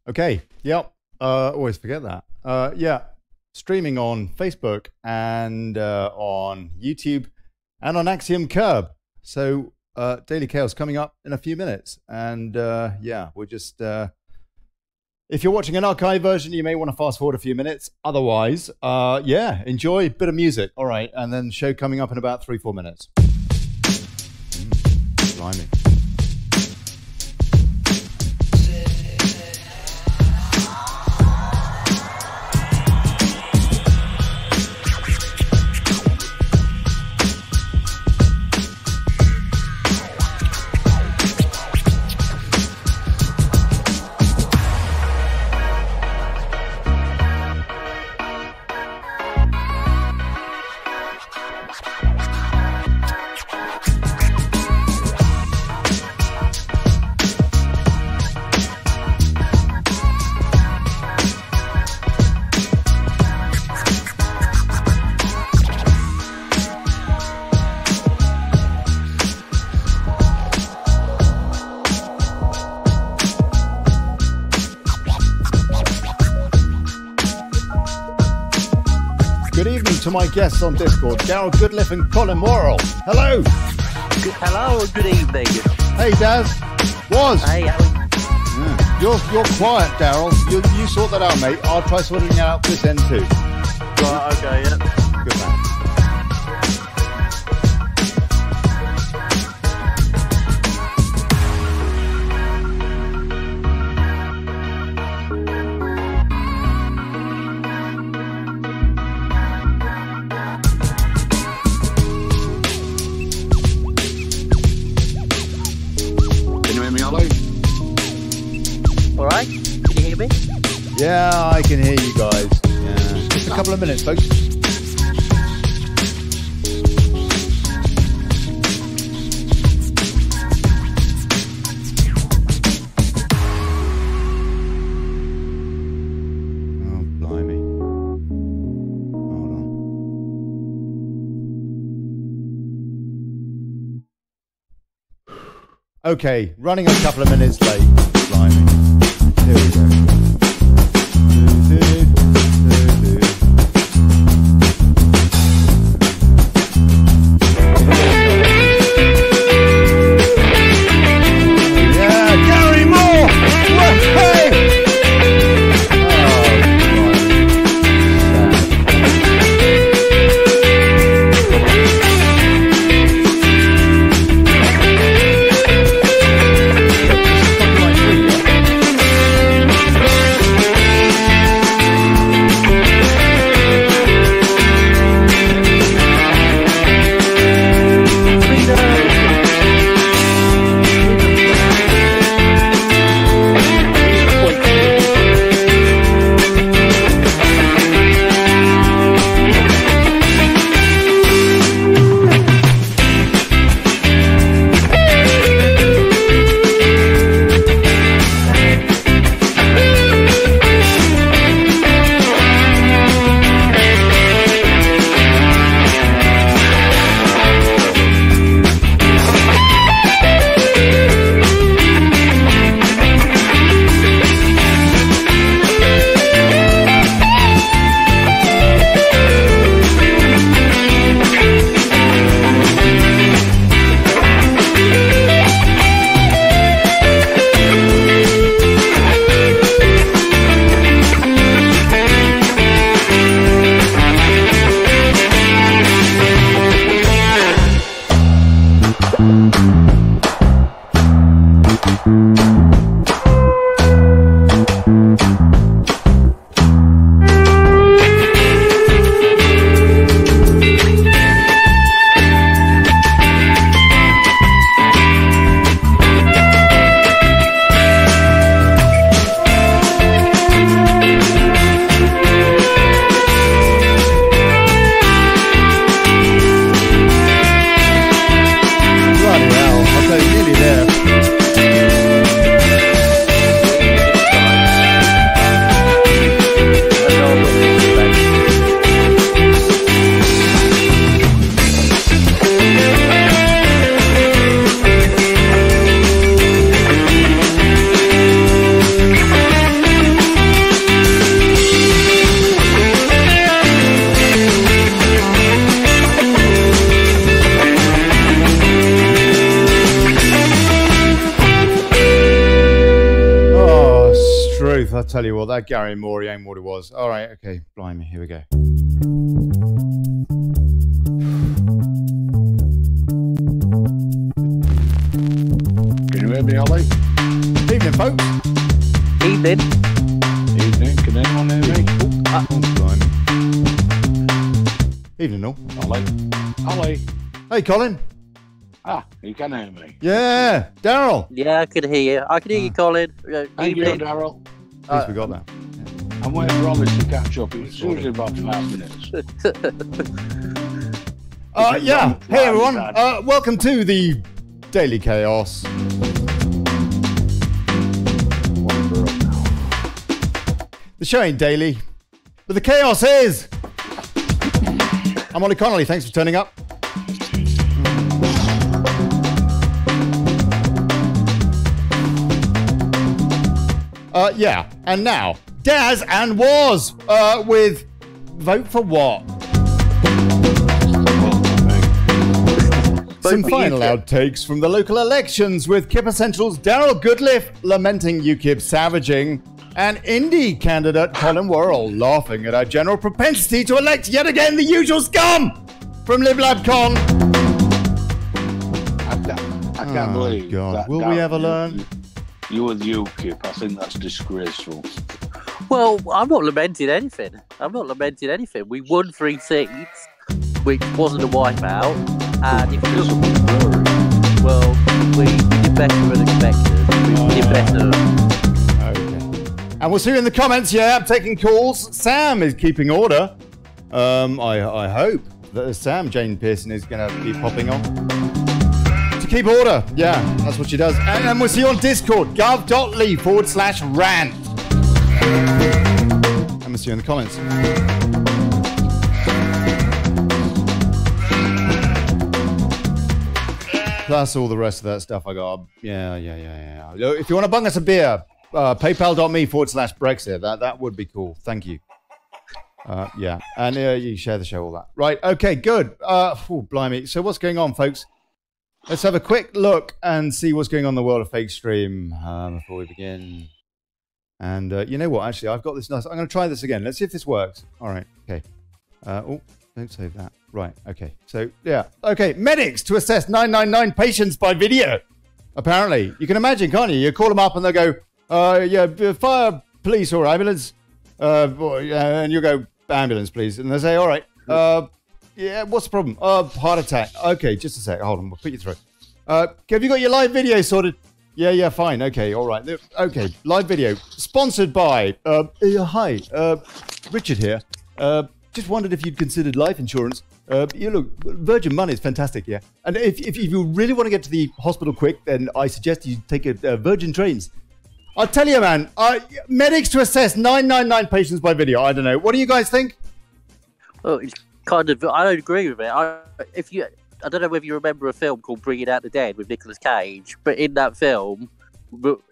Okay. Yep. Always forget that. Yeah. Streaming on Facebook and on YouTube and on Axiom Curb. So Daily Chaos coming up in a few minutes. And yeah, we're just... if you're watching an archive version, you may want to fast forward a few minutes. Otherwise, yeah, enjoy a bit of music. All right. And then show coming up in about 3-4 minutes. Blimey. To my guests on Discord, Darrell, Goodliffe and Colin Worrall. Hello. Hello, good evening. Hey, Daz. Was. Hey, yeah. You're quiet, Darrell. You sort that out, mate. I'll try sorting it out this end too. Right, okay, yeah. Good man. Yeah, I can hear you guys. Yeah. Just a couple of minutes, folks. Oh, blimey. Hold on. Okay, running a couple of minutes late. Blimey. Here we go. Goodliffe. I'll tell you what, that Gary Moore, he ain't what it was. All right, okay, blimey, here we go. Can you hear me, Ollie? Evening, folks. Evening. Evening. Can anyone hear me? Oh, blimey. Evening, all. Ollie. Ollie. Hey, Colin. Ah, you can hear me. Yeah, Darrell. Yeah, I can hear you. I can hear you, Colin. Thank you, Evening. Darrell. At least we got that. I'm waiting for Ollie to catch up. It's usually about 5 minutes. Yeah. Hey, everyone. Welcome to the Daily Chaos. The show ain't daily, but the chaos is. I'm Olly Connelly. Thanks for turning up. Yeah, and now Daz and Was with Vote for What? Some final outtakes from the local elections with KipperCentral's Darrell Goodliffe lamenting UKIP savaging and Indy candidate Colin Worrall laughing at our general propensity to elect yet again the usual scum from LibLabCon. I can't believe God. that. Will we ever learn? You and UKIP, I think that's disgraceful. Well, I'm not lamenting anything. We won 3 seats, which wasn't a wipeout. And if you look, well, we did better than expected. We did better. Okay. And we'll see you in the comments. Yeah, I'm taking calls. Sam is keeping order. I hope that Sam Jane Pearson is going to be popping on to keep order. Yeah, that's what she does. And we'll see you on Discord, guv.li/rant. And we'll see you in the comments. Plus all the rest of that stuff I got. Yeah. If you want to bung us a beer, paypal.me/Brexit. That would be cool. Thank you. Yeah. And you share the show, all that. Right. Okay, good. Blimey. So what's going on, folks? Let's have a quick look and see what's going on in the world of fake stream before we begin. And you know what? Actually, I've got this nice. I'm going to try this again. Let's see if this works. All right. Okay. Don't save that. Right. Okay. So, yeah. Okay. Medics to assess 999 patients by video. Apparently. You can imagine, can't you? You call them up and they'll go, yeah, fire, police or ambulance. And you go, ambulance, please. And they say, all right. Yeah, what's the problem? Heart attack. Okay, just a sec. Hold on. We'll put you through. Have you got your live video sorted? Yeah, fine. Okay, all right. Okay, live video. Sponsored by, hi, Richard here. Just wondered if you'd considered life insurance. You look, Virgin Money is fantastic, yeah. And if you really want to get to the hospital quick, then I suggest you take a Virgin Trains. I'll tell you, man, medics to assess 999 patients by video. I don't know. What do you guys think? Well, it's kind of, I don't agree with it. I don't know whether you remember a film called Bringing Out the Dead with Nicolas Cage, but in that film,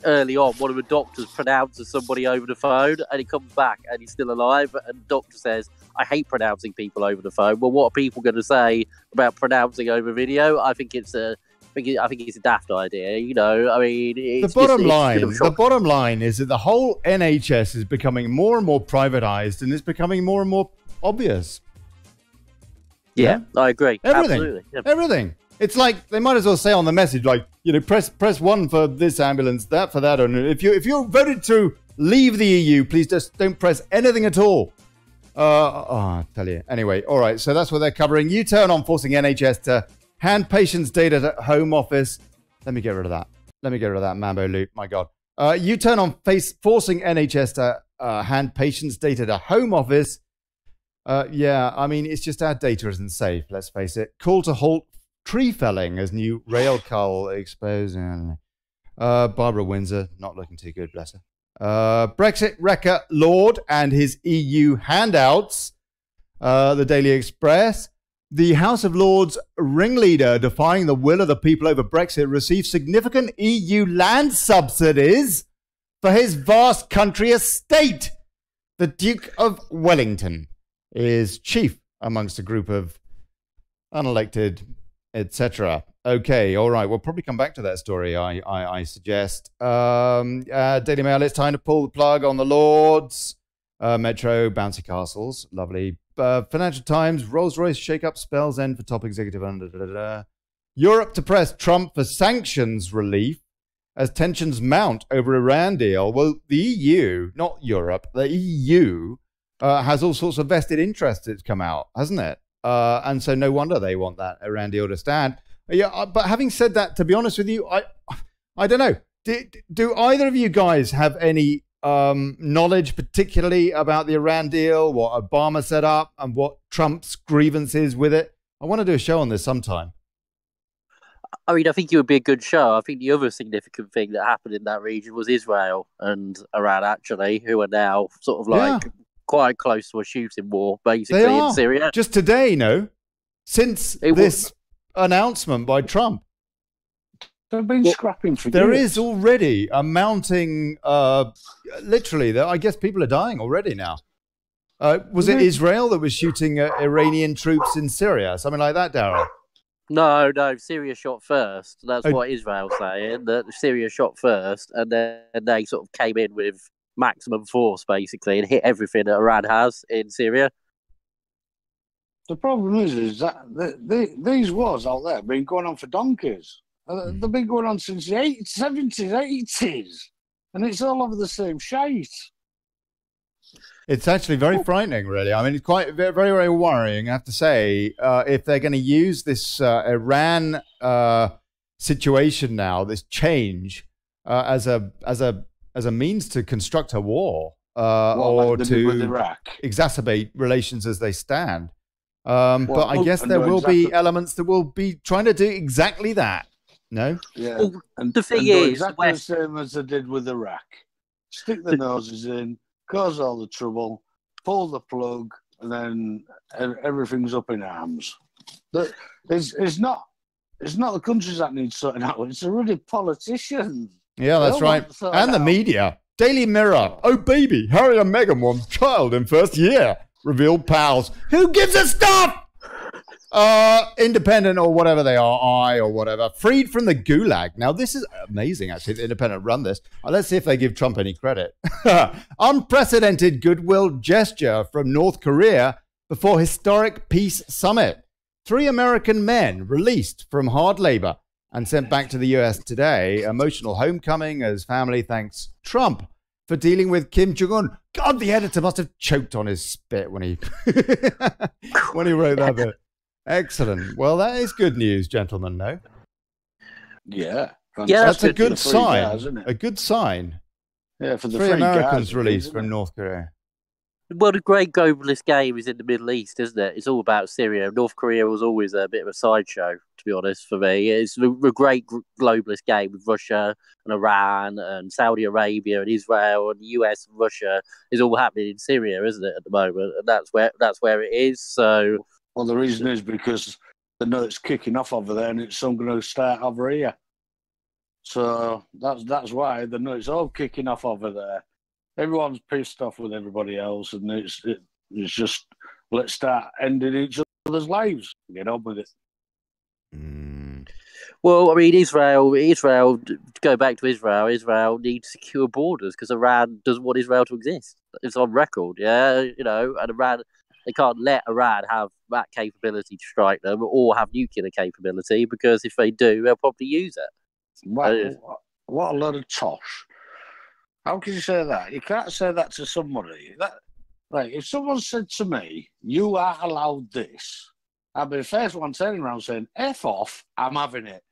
early on, one of the doctors pronounces somebody over the phone, and he comes back and he's still alive, and the doctor says, I hate pronouncing people over the phone. Well, what are people going to say about pronouncing over video? I think it's a daft idea. You know, I mean, the bottom line is that the whole NHS is becoming more and more privatized, and it's becoming more and more obvious. Yeah, I agree. Everything. Absolutely. Yeah. Everything. It's like they might as well say on the message, like, you know, press 1 for this ambulance, that for that. And if you're voted to leave the EU, please just don't press anything at all. I'll tell you. Anyway, all right. So that's what they're covering. U-turn on forcing NHS to hand patients' data to Home Office. Let me get rid of that. Mambo loot. My God. U-turn on forcing NHS to hand patients' data to Home Office. Yeah, I mean, it's just our data isn't safe. Let's face it. Call to halt tree felling as new rail cull exposed. Barbara Windsor, not looking too good, bless her. Brexit wrecker Lord and his EU handouts. The Daily Express. The House of Lords ringleader defying the will of the people over Brexit received significant EU land subsidies for his vast country estate. The Duke of Wellington is chief amongst a group of unelected, etc. Okay, all right. We'll probably come back to that story, I suggest. Daily Mail, it's time to pull the plug on the Lords. Metro, bouncy castles, lovely. Financial Times, Rolls-Royce shake-up spells end for top executive. Europe to press Trump for sanctions relief as tensions mount over Iran deal. Well, the EU, not Europe, the EU has all sorts of vested interests that's come out, hasn't it? And so no wonder they want that Iran deal to stand. Yeah, but having said that, to be honest with you, I don't know. Do either of you guys have any knowledge, particularly about the Iran deal, what Obama set up, and what Trump's grievance is with it? I want to do a show on this sometime. I mean, I think it would be a good show. I think the other significant thing that happened in that region was Israel and Iran, actually, who are now sort of like quite close to a shooting war, basically, in Syria. Just today, since this announcement by Trump. They've been scrapping for years. There is already a mounting, literally, I guess people are dying already now. Was it Israel that was shooting Iranian troops in Syria? Something like that, Darrell? No, Syria shot first. That's what Israel's saying, that Syria shot first, and then they sort of came in with maximum force, basically, and hit everything that Iran has in Syria. The problem is that these wars out there have been going on for donkeys. They've been going on since the 70s, 80s, and it's all over the same shite. It's actually very frightening, really. I mean, it's quite very, very worrying, I have to say, if they're going to use this Iran situation now, this change, as a means to construct a war or to exacerbate relations as they stand. But I guess there will be elements that will be trying to do exactly that. No? Yeah. Well, and the thing is, exactly the same as they did with Iraq. Stick the noses in, cause all the trouble, pull the plug, and then everything's up in arms. It's not the countries that need sorting out, it's the really politicians. Yeah, that's right. And the media. Daily Mirror. Oh, baby, Harry and Meghan want child in first year. Revealed pals. Who gives a stuff? Independent or whatever they are, or whatever. Freed from the gulag. Now, this is amazing, actually. The Independent run this. Let's see if they give Trump any credit. Unprecedented goodwill gesture from North Korea before historic peace summit. 3 American men released from hard labor and sent back to the US today. Emotional homecoming as family thanks Trump for dealing with Kim Jong-un. God, the editor must have choked on his spit when he when he wrote that bit. Excellent. Well, that is good news, gentlemen, no? Yeah. Yeah, that's a good sign. Guys, isn't it? A good sign. Yeah, for the 3 Americans guys, released from North Korea. Well, the great globalist game is in the Middle East, isn't it? It's all about Syria. North Korea was always a bit of a sideshow, to be honest, for me. It's the great globalist game with Russia and Iran and Saudi Arabia and Israel and the US and Russia is all happening in Syria, isn't it, at the moment? And that's where it is. So, well, the reason is because they know it's kicking off over there and it's some going to start over here. So that's why they know it's all kicking off over there. Everyone's pissed off with everybody else, and it's just let's start ending each other's lives. Get on with it. Well, I mean, Israel. To go back to Israel. Israel needs secure borders because Iran doesn't want Israel to exist. It's on record, and Iran. They can't let Iran have that capability to strike them or have nuclear capability because if they do, they'll probably use it. What a load of tosh. How can you say that? You can't say that to somebody. If someone said to me, you are allowed this, I'd be the first one turning around saying, F off, I'm having it.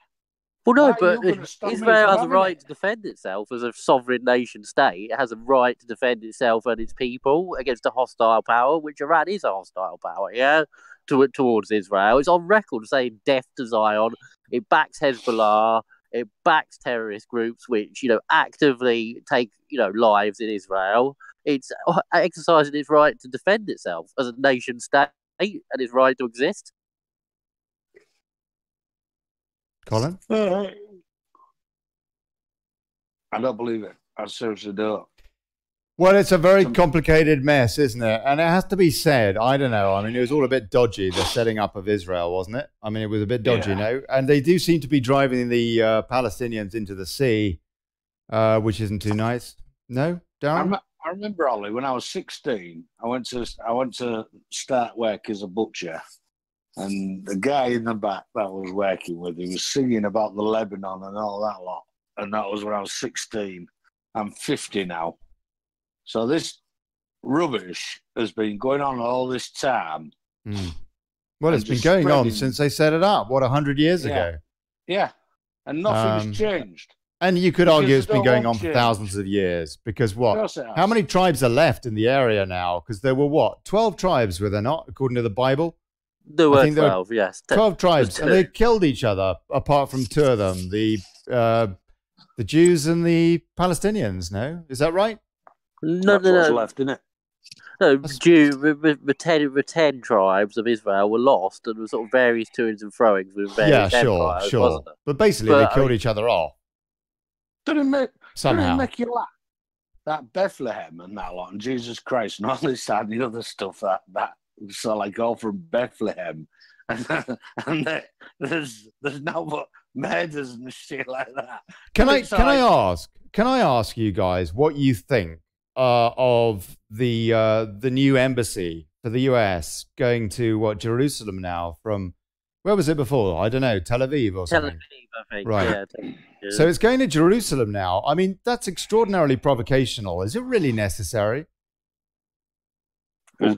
Well, no, but Israel has a right to defend itself as a sovereign nation state. It has a right to defend itself and its people against a hostile power, which Iran is a hostile power, towards Israel. It's on record saying death to Zion. It backs Hezbollah. It backs terrorist groups which, actively take, lives in Israel. It's exercising its right to defend itself as a nation state and its right to exist. Colin? I don't believe it. I seriously don't. Well, it's a very complicated mess, isn't it? And it has to be said, I don't know. I mean, it was all a bit dodgy, the setting up of Israel, wasn't it? I mean, it was a bit dodgy, no? And they do seem to be driving the Palestinians into the sea, which isn't too nice. No, Darrell? I remember, Ollie, when I was 16, I went to start work as a butcher. And the guy in the back that I was working with, he was singing about the Lebanon and all that lot. And that was when I was 16. I'm 50 now. So this rubbish has been going on all this time. Mm. Well, it's been going on since they set it up, 100 years ago? Yeah. And nothing's changed. And you could argue it's been going on for thousands of years. Because how many tribes are left in the area now? Because there were 12 tribes, were there not, according to the Bible? There were 12, yes. 12 tribes, and they killed each other, apart from two of them, the Jews and the Palestinians, no? Is that right? No. What's left, isn't it? No, the 10 tribes of Israel were lost, and there were sort of various toings and froings with various empires, wasn't there? But basically, they killed each other off. Didn't it Somehow. make you laugh? That Bethlehem and that lot, and Jesus Christ, and all this and the other stuff that so like all from Bethlehem, and there's no but murders and shit like that. Can I ask you guys what you think of the new embassy for the US going to Jerusalem now from where was it before? I don't know, Tel Aviv or something. Tel Aviv, I think. Right. Yeah. So it's going to Jerusalem now. I mean, that's extraordinarily provocational. Is it really necessary? Well,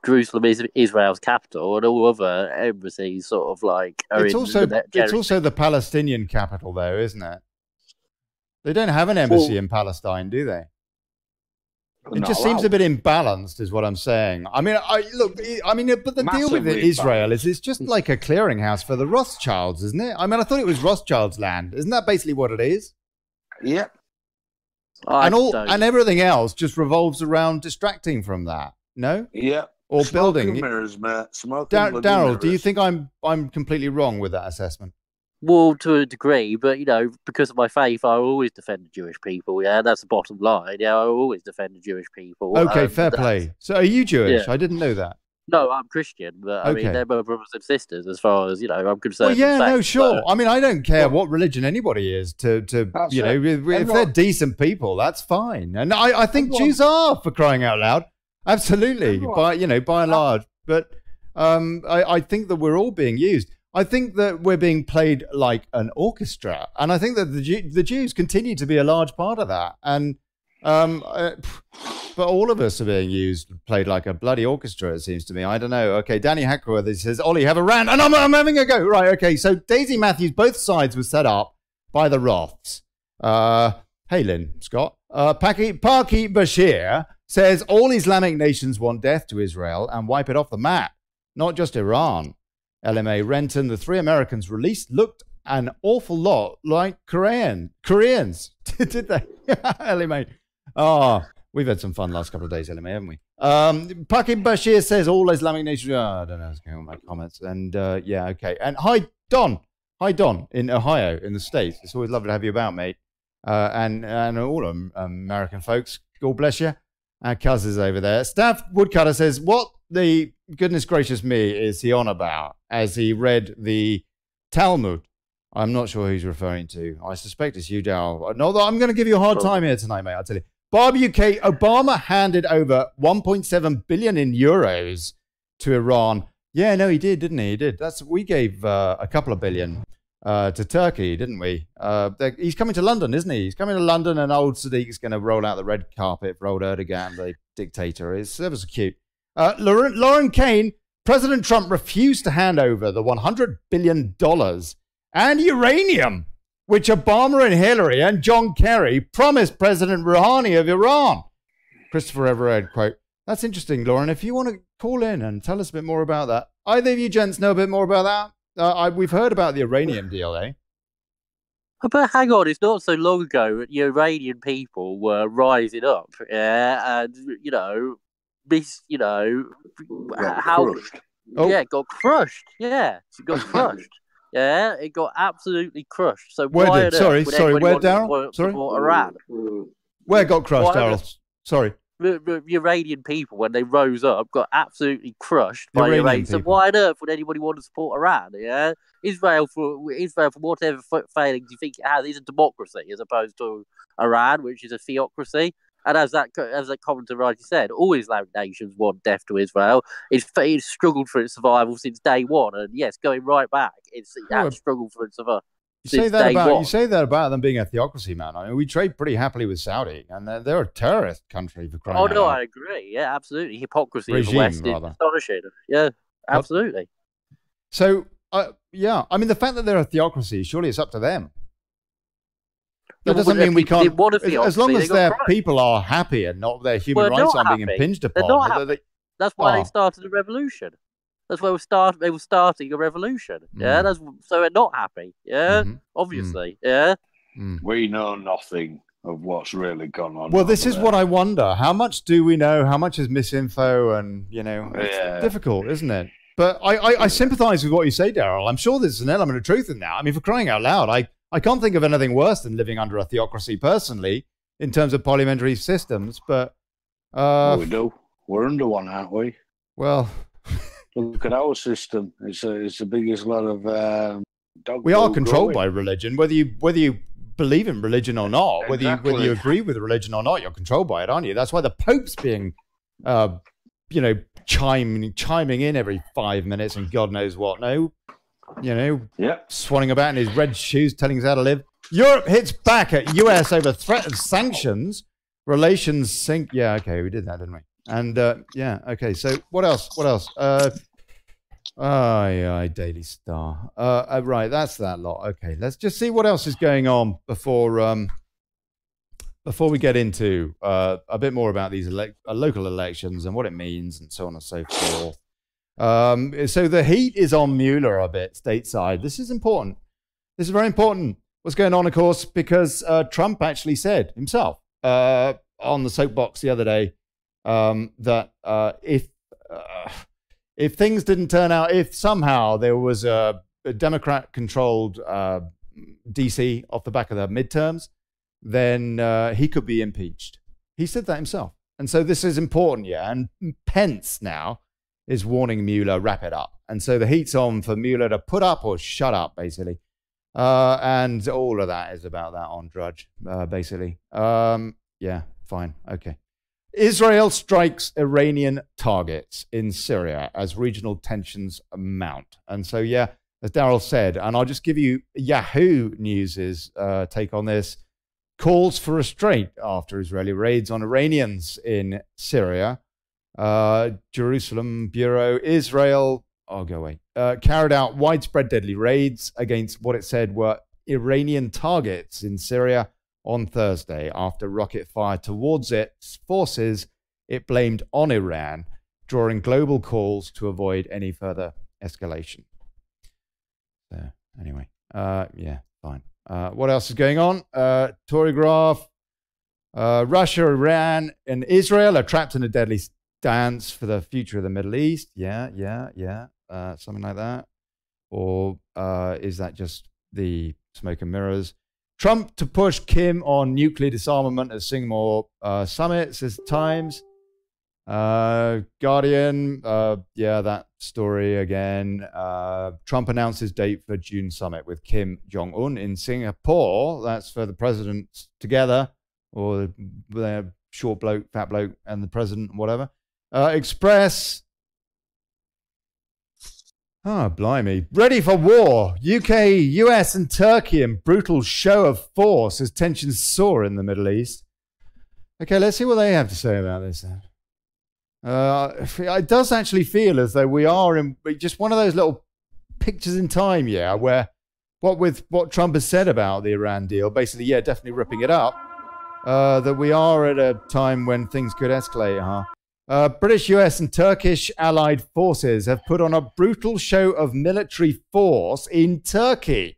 Jerusalem is Israel's capital, and all other embassies sort of like are it's also the Palestinian capital, though, isn't it? They don't have an embassy in Palestine, do they? It just seems a bit imbalanced, is what I'm saying. I mean, but the deal with Israel is it's just like a clearinghouse for the Rothschilds, isn't it? I mean, I thought it was Rothschilds' land. Isn't that basically what it is? Yeah. And everything else just revolves around distracting from that. No? Yeah. Or Smoke building mirrors, mate. Darrell, do you think I'm completely wrong with that assessment? Well, to a degree, but because of my faith, I always defend the Jewish people. Yeah, that's the bottom line. Yeah, I always defend the Jewish people. Okay, fair play. So, are you Jewish? Yeah. I didn't know that. No, I'm Christian, but I mean, they're my brothers and sisters as far as I'm concerned. Well, yeah, no, sure. I mean, I don't care what religion anybody is. If they're decent people, that's fine. And I think Jews are, for crying out loud. Absolutely, by and large. But I think that we're all being used. I think that we're being played like an orchestra, and I think that the Jews continue to be a large part of that. And but all of us are being played like a bloody orchestra. It seems to me. I don't know. Okay, Danny Hackworth says, "Ollie, have a rant," and I'm having a go. Right. Okay. So Daisy Matthews, both sides were set up by the Roths. Hey, Lynn Scott. Parky Bashir says all Islamic nations want death to Israel and wipe it off the map, not just Iran. LMA Renton, the 3 Americans released, looked an awful lot like Koreans. Did they? LMA. Oh, we've had some fun last couple of days, LMA, haven't we? Pakim Bashir says all Islamic nations. I don't know what's going on with my comments. And yeah, okay. And hi, Don. Hi, Don, in Ohio, in the States. It's always lovely to have you about, mate. And all American folks, God bless you. Cuz is over there. Staff Woodcutter says, what the goodness gracious me is he on about as he read the Talmud? I'm not sure who he's referring to. I suspect it's you, Darrell. No, I'm going to give you a hard time here tonight, mate. I'll tell you. Bob UK, Obama handed over 1.7 billion in euros to Iran. Yeah, no, he did, didn't he? He did. We gave a couple of billion to Turkey, didn't we? He's coming to London, isn't he? He's coming to London, and old Sadiq's going to roll out the red carpet for old Erdogan, the dictator. It's ever so cute. Lauren Kane, President Trump refused to hand over the $100 billion and uranium, which Obama and Hillary and John Kerry promised President Rouhani of Iran. Christopher Everett, quote, that's interesting, Lauren. If you want to call in and tell us a bit more about that. Either of you gents know a bit more about that? We've heard about the uranium deal, eh? But hang on, it's not so long ago that Iranian people were rising up, yeah, and, it got crushed, yeah, it got crushed. Yeah, it got absolutely crushed. So where Darrell? Sorry, Iran? where got crushed, Darrell? Sorry. The Iranian people, when they rose up, got absolutely crushed by Iranian Iran. So people. why on earth would anybody want to support Iran? Yeah, Israel for whatever failings you think it has, is a democracy as opposed to Iran, which is a theocracy. And as that commenter rightly said, all Islamic nations want death to Israel. It's struggled for its survival since day one, and yes, going right back, it has struggled for its survival. You say that about them being a theocracy, man. I mean, we trade pretty happily with Saudi, and they're a terrorist country for crying out loud. Oh no, I agree. Yeah, absolutely. Hypocrisy of the West is astonishing. Yeah, absolutely. So, yeah, I mean, the fact that they're a theocracy, surely it's up to them. That doesn't mean we can't. As long as their people are happy and not their human rights aren't being impinged upon. They're not happy. That's why they started the revolution. That's why they were starting a revolution. Yeah, so they're not happy. Yeah, obviously. Yeah. We know nothing of what's really gone on. Well, this is what I wonder. How much do we know? How much is misinfo? And, it's difficult, isn't it? But I sympathize with what you say, Darrell. I'm sure there's an element of truth in that. I mean, for crying out loud, I can't think of anything worse than living under a theocracy personally in terms of parliamentary systems. But we do. We're under one, aren't we? Well, look at our system. It's the biggest lot of we are controlled by religion, whether you believe in religion or not, whether you agree with religion or not, you're controlled by it, aren't you? That's why the Pope's being, chiming in every 5 minutes and God knows what. Swanning about in his red shoes, telling us how to live. Europe hits back at US over threat of sanctions. Relations sink. Yeah, okay, we did that, didn't we? And okay. So what else? Daily Star. Right, that's that lot. Okay, let's just see what else is going on before we get into a bit more about these local elections and what it means and so on and so forth. So the heat is on Mueller a bit stateside. This is important. This is very important. What's going on, of course, because Trump actually said himself on the soapbox the other day that if things didn't turn out, if somehow there was a Democrat-controlled DC off the back of the midterms, then he could be impeached. He said that himself. And so this is important, yeah. And Pence now is warning Mueller, wrap it up. And so the heat's on for Mueller to put up or shut up, basically. And all of that is about that on Drudge, basically. Yeah, fine. Okay. Israel strikes Iranian targets in Syria as regional tensions mount. And so, yeah, as Darrell said, and I'll just give you Yahoo News' take on this, calls for restraint after Israeli raids on Iranians in Syria. Jerusalem Bureau, Israel, carried out widespread deadly raids against what it said were Iranian targets in Syria on Thursday after rocket fire towards its forces it blamed on Iran, drawing global calls to avoid any further escalation. So anyway, yeah, fine. What else is going on? Tory graph. Russia, Iran, and Israel are trapped in a deadly dance for the future of the Middle East. Yeah. Something like that. Or is that just the smoke and mirrors? Trump to push Kim on nuclear disarmament at Singapore summit, says Times. Guardian, yeah, that story again. Trump announces date for June summit with Kim Jong-un in Singapore. That's for the presidents together, or the short bloke, fat bloke, and the president, whatever. Express. Oh, blimey. Ready for war. UK, US, and Turkey in brutal show of force as tensions soar in the Middle East. Okay, let's see what they have to say about this then. It does actually feel as though we are in just one of those little pictures in time, yeah, where what Trump has said about the Iran deal, basically, yeah, definitely ripping it up, that we are at a time when things could escalate, huh? British, US, and Turkish allied forces have put on a brutal show of military force in Turkey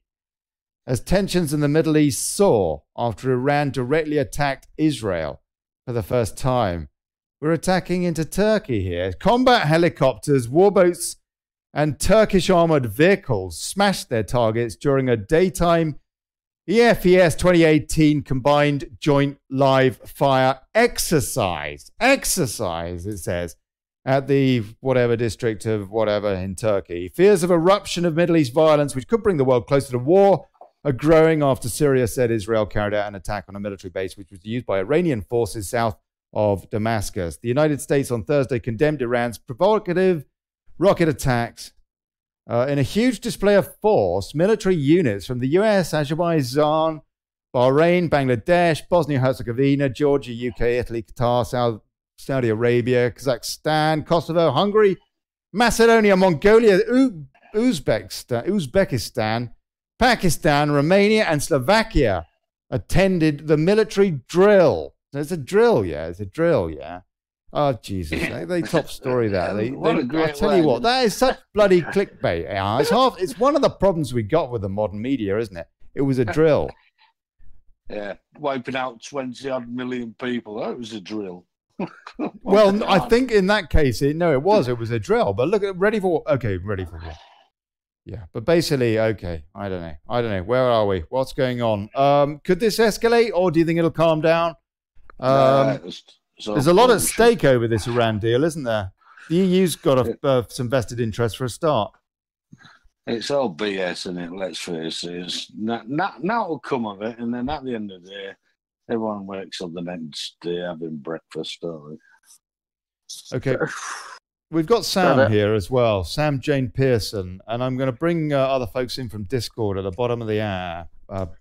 as tensions in the Middle East soar after Iran directly attacked Israel for the first time. We're attacking into Turkey here. Combat helicopters, warboats, and Turkish armored vehicles smashed their targets during a daytime EFES 2018 Combined Joint Live Fire Exercise. Exercise, it says, at the whatever district of whatever in Turkey. Fears of eruption of Middle East violence, which could bring the world closer to war, are growing after Syria said Israel carried out an attack on a military base, which was used by Iranian forces south of Damascus. The United States on Thursday condemned Iran's provocative rocket attacks. In a huge display of force, military units from the US, Azerbaijan, Bahrain, Bangladesh, Bosnia-Herzegovina, Georgia, UK, Italy, Qatar, Saudi Arabia, Kazakhstan, Kosovo, Hungary, Macedonia, Mongolia, Uzbekistan, Pakistan, Romania, and Slovakia attended the military drill. It's a drill, yeah. It's a drill, yeah. Oh, Jesus. They top story that. I tell you what, that is such bloody clickbait. Yeah. It's one of the problems we got with the modern media, isn't it? It was a drill. Yeah, wiping out 20-odd million people. That was a drill. Well, I think in that case, it was a drill. But look, ready for war. Yeah, but basically, okay, I don't know. Where are we? What's going on? Could this escalate, or do you think it'll calm down? There's a lot at stake over this Iran deal, isn't there? The EU's got some vested interest for a start. It's all BS, isn't it? Let's face it. It's not will come of it, and then at the end of the day, everyone wakes up the next day having breakfast, don't they? Okay. We've got Sam here as well, Sam Jane Pearson, and I'm going to bring other folks in from Discord at the bottom of the hour.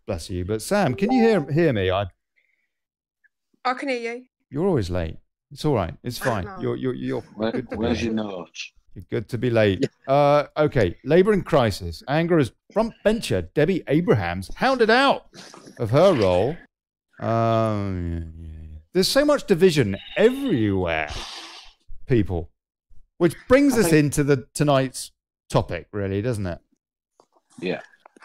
Bless you. But Sam, can you hear me? I can hear you. You're always late. It's all right. It's fine. You're good to where's your notes? You're good to be late. Okay. Labour in crisis. Anger as front bencher Debbie Abrahams hounded out of her role. There's so much division everywhere, people. Which brings us into tonight's topic, really, doesn't it? Yeah.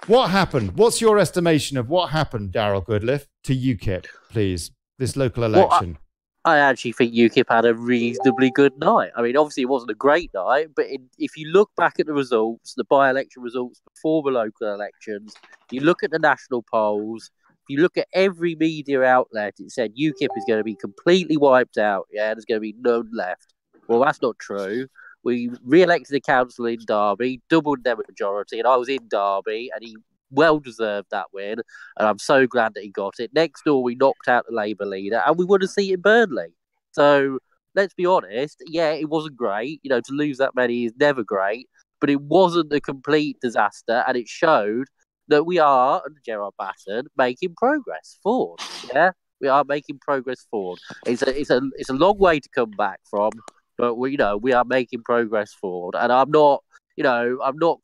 What happened? What's your estimation of what happened, Darrell Goodliffe, to UKIP, please, this local election? Well, I actually think UKIP had a reasonably good night. I mean, obviously it wasn't a great night, but if you look back at the results, the by-election results before the local elections, you look at the national polls, if you look at every media outlet, it said UKIP is going to be completely wiped out, yeah, there's going to be none left. Well, that's not true. We re-elected a councillor in Derby, doubled their majority, and I was in Derby, and he well deserved that win, and I'm so glad that he got it. Next door, we knocked out the Labour leader, and we won a seat in Burnley. So let's be honest, yeah, it wasn't great. You know, to lose that many is never great, but it wasn't a complete disaster, and it showed that we are, under Gerard Batten, making progress forward. Yeah, we are making progress forward. It's a long way to come back from. But we are making progress forward, and I'm not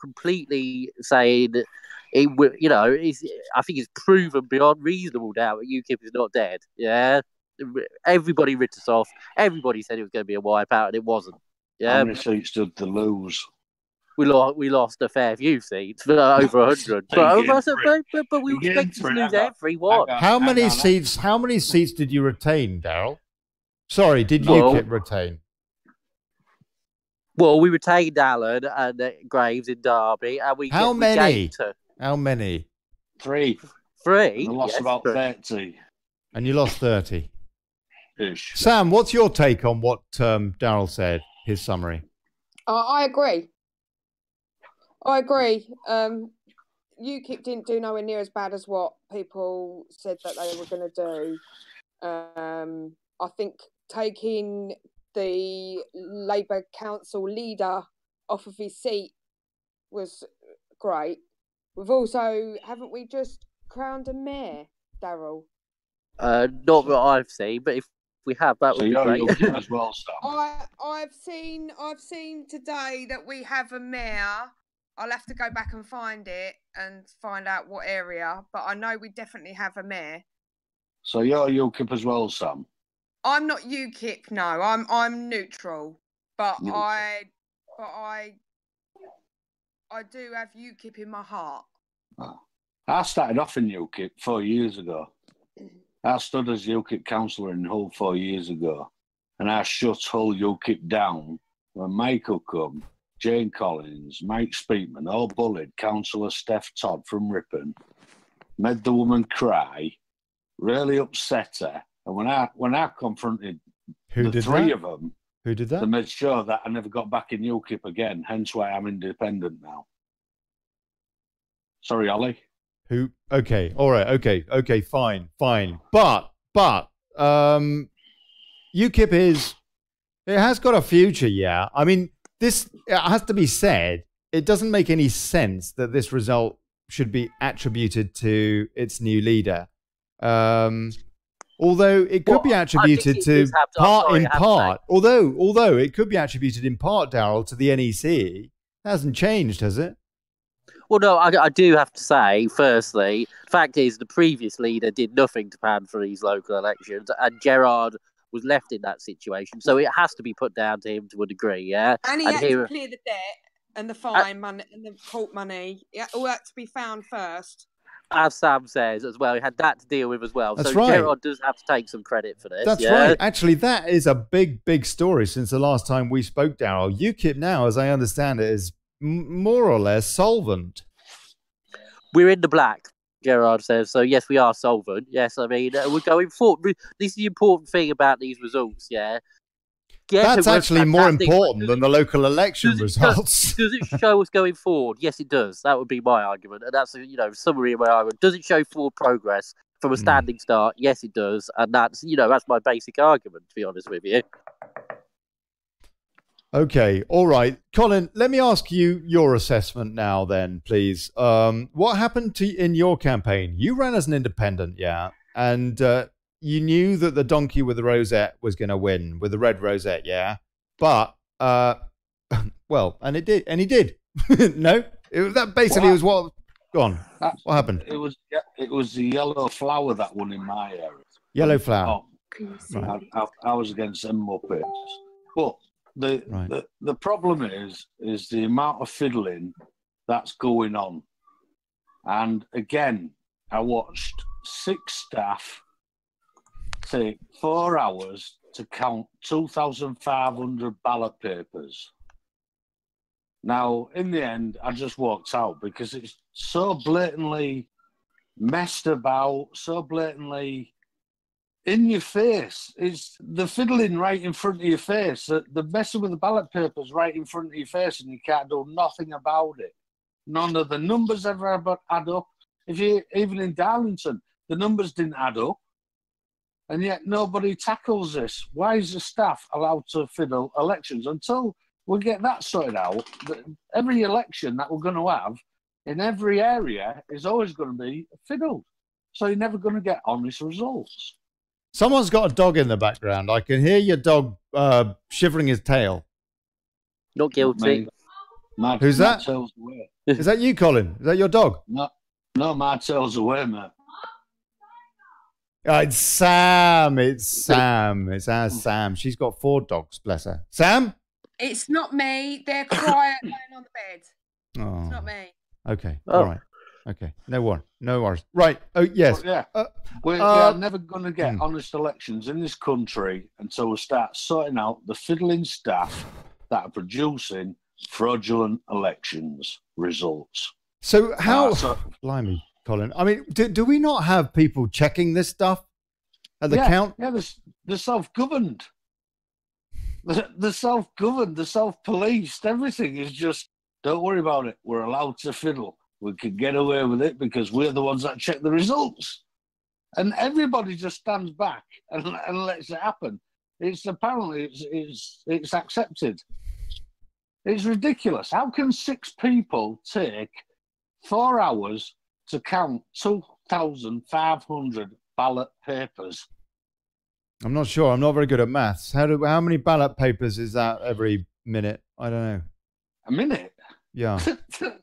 completely saying it. I think it's proven beyond reasonable doubt that UKIP is not dead. Yeah, everybody ripped us off. Everybody said it was going to be a wipeout, and it wasn't. Yeah, how many seats did they lose? We lost a fair few seats, over 100. but we expected to lose every one. How many seats did you retain, Darrell? Sorry, did UKIP retain? Well, we retained Allen and Graves in Derby, and we How many? How many? 3. 3. And I lost about 30. And you lost 30. Ish. Sam, what's your take on what Darrell said? His summary. I agree. UKIP didn't do nowhere near as bad as what people said that they were going to do. I think taking the Labour Council leader off of his seat was great. We've also, haven't we just crowned a mayor, Darrell? Not that I've seen, but if we have, that would be great. As well, Sam. I've seen today that we have a mayor. I'll have to go back and find it and find out what area, but I know we definitely have a mayor. So you're UKIP as well, Sam? I'm not UKIP, no. I'm neutral, but I do have UKIP in my heart. I started off in UKIP 4 years ago. I stood as UKIP councillor in Hull 4 years ago, and I shut Hull UKIP down when Michael come, Jane Collins, Mike Speakman all bullied Councillor Steph Todd from Ripon. made the woman cry, really upset her. And when I confronted the three of them, who did that? They made sure that I never got back in UKIP again. Hence why I'm independent now. Sorry, Ollie. Who? Okay, all right, okay, fine. But UKIP it has got a future, yeah. I mean, it has to be said. It doesn't make any sense that this result should be attributed to its new leader. Although it could be attributed to although it could be attributed in part, Darrell, to the NEC. It hasn't changed, has it? Well, no, I do have to say, firstly, the fact is the previous leader did nothing to pan for these local elections, and Gerard was left in that situation. So it has to be put down to him to a degree, yeah? And he had to clear the debt and the fine money and the court money. Yeah, all that to be found first. As Sam says as well, he had that to deal with as well. That's so right. Gerard does have to take some credit for this. That's right. Actually, that is a big story since the last time we spoke, Darrell. UKIP now, as I understand it, is more or less solvent. We're in the black, Gerard says. So, yes, we are solvent. Yes, I mean, we're going forward. This is the important thing about these results, yeah? That's actually more important than the local election results. Does it show us going forward? Yes, it does. That would be my argument. And that's, summary of my argument. Does it show forward progress from a standing start? Yes, it does. And that's, that's my basic argument, to be honest with you. Okay, all right. Colin, let me ask you your assessment now then, please. What happened in your campaign? You ran as an independent, yeah? And you knew that the donkey with the rosette was going to win, with the red rosette, yeah? But, well, and it did, and he did. No? That basically was what... Go on. What happened? It was the yellow flower that won in my area. Yellow flower. Oh, right. I was against them Muppets. But the problem is the amount of fiddling that's going on. And again, I watched 6 staff take 4 hours to count 2,500 ballot papers. Now, in the end, I just walked out because it's so blatantly messed about, so blatantly in your face. It's the fiddling right in front of your face. The messing with the ballot papers right in front of your face, and you can't do nothing about it. None of the numbers ever add up. Even in Darlington, the numbers didn't add up. And yet nobody tackles this. Why is the staff allowed to fiddle elections? Until we get that sorted out, every election that we're going to have in every area is always going to be fiddled. So you're never going to get honest results. Someone's got a dog in the background. I can hear your dog shivering his tail. Not guilty. Who's that? Tail's away. Is that you, Colin? Is that your dog? No, my tail's away, mate. It's Sam. It's our Sam. She's got 4 dogs, bless her. Sam? It's not me. They're quiet laying on the bed. Oh. It's not me. Okay. Oh. All right. Okay. No worries. Right. Oh, yes. Well, yeah. We're never going to get honest elections in this country until we start sorting out the fiddling staff that are producing fraudulent elections results. So how... Blimey, Colin. I mean, do we not have people checking this stuff at the count? Yeah, they're self-governed. They're self-governed, they're self-policed. Everything is just, don't worry about it. We're allowed to fiddle. We can get away with it because we're the ones that check the results. And everybody just stands back and lets it happen. It's apparently it's accepted. It's ridiculous. How can 6 people take 4 hours to count 2,500 ballot papers? I'm not sure. I'm not very good at maths. How many ballot papers is that every minute? I don't know. A minute? Yeah.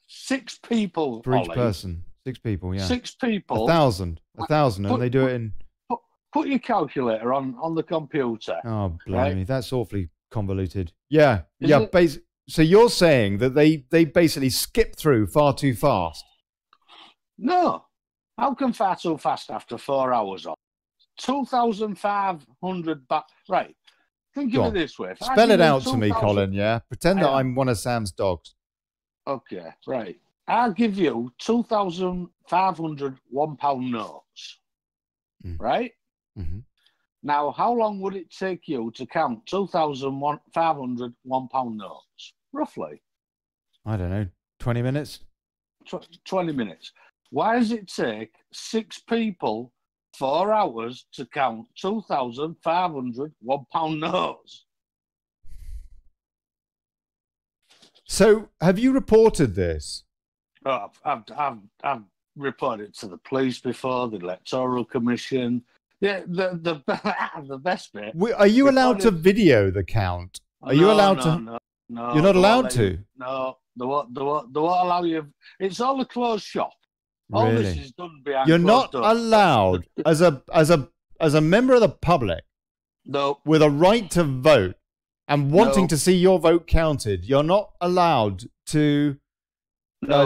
6 people. For each person. 6 people, yeah. 6 people. 1,000. 1,000, and they do it in... Put your calculator on the computer. Oh, blimey. Right? That's awfully convoluted. Yeah. So you're saying that they basically skip through far too fast? No. How come far too fast after 4 hours on? 2,500 right. Think of it this way. Spell it out to me, Colin, yeah? Pretend that I'm one of Sam's dogs. Okay, right. I'll give you 2,500 500 £1 notes, right? Mm-hmm. Now, how long would it take you to count 2,500 £1 notes? Roughly. I don't know, 20 minutes? 20 minutes. Why does it take 6 people 4 hours to count 2,500 £1 notes? So, have you reported this? Oh, I've reported it to the police before, the Electoral Commission. Yeah, the best bit. Are you allowed to video the count? Are you allowed to? No, you're not allowed to. No, they won't allow you. It's all a closed shop. All Really? this is done behind. You're not closed doors. allowed as a member of the public. No. With a right to vote and wanting No. to see your vote counted. You're not allowed to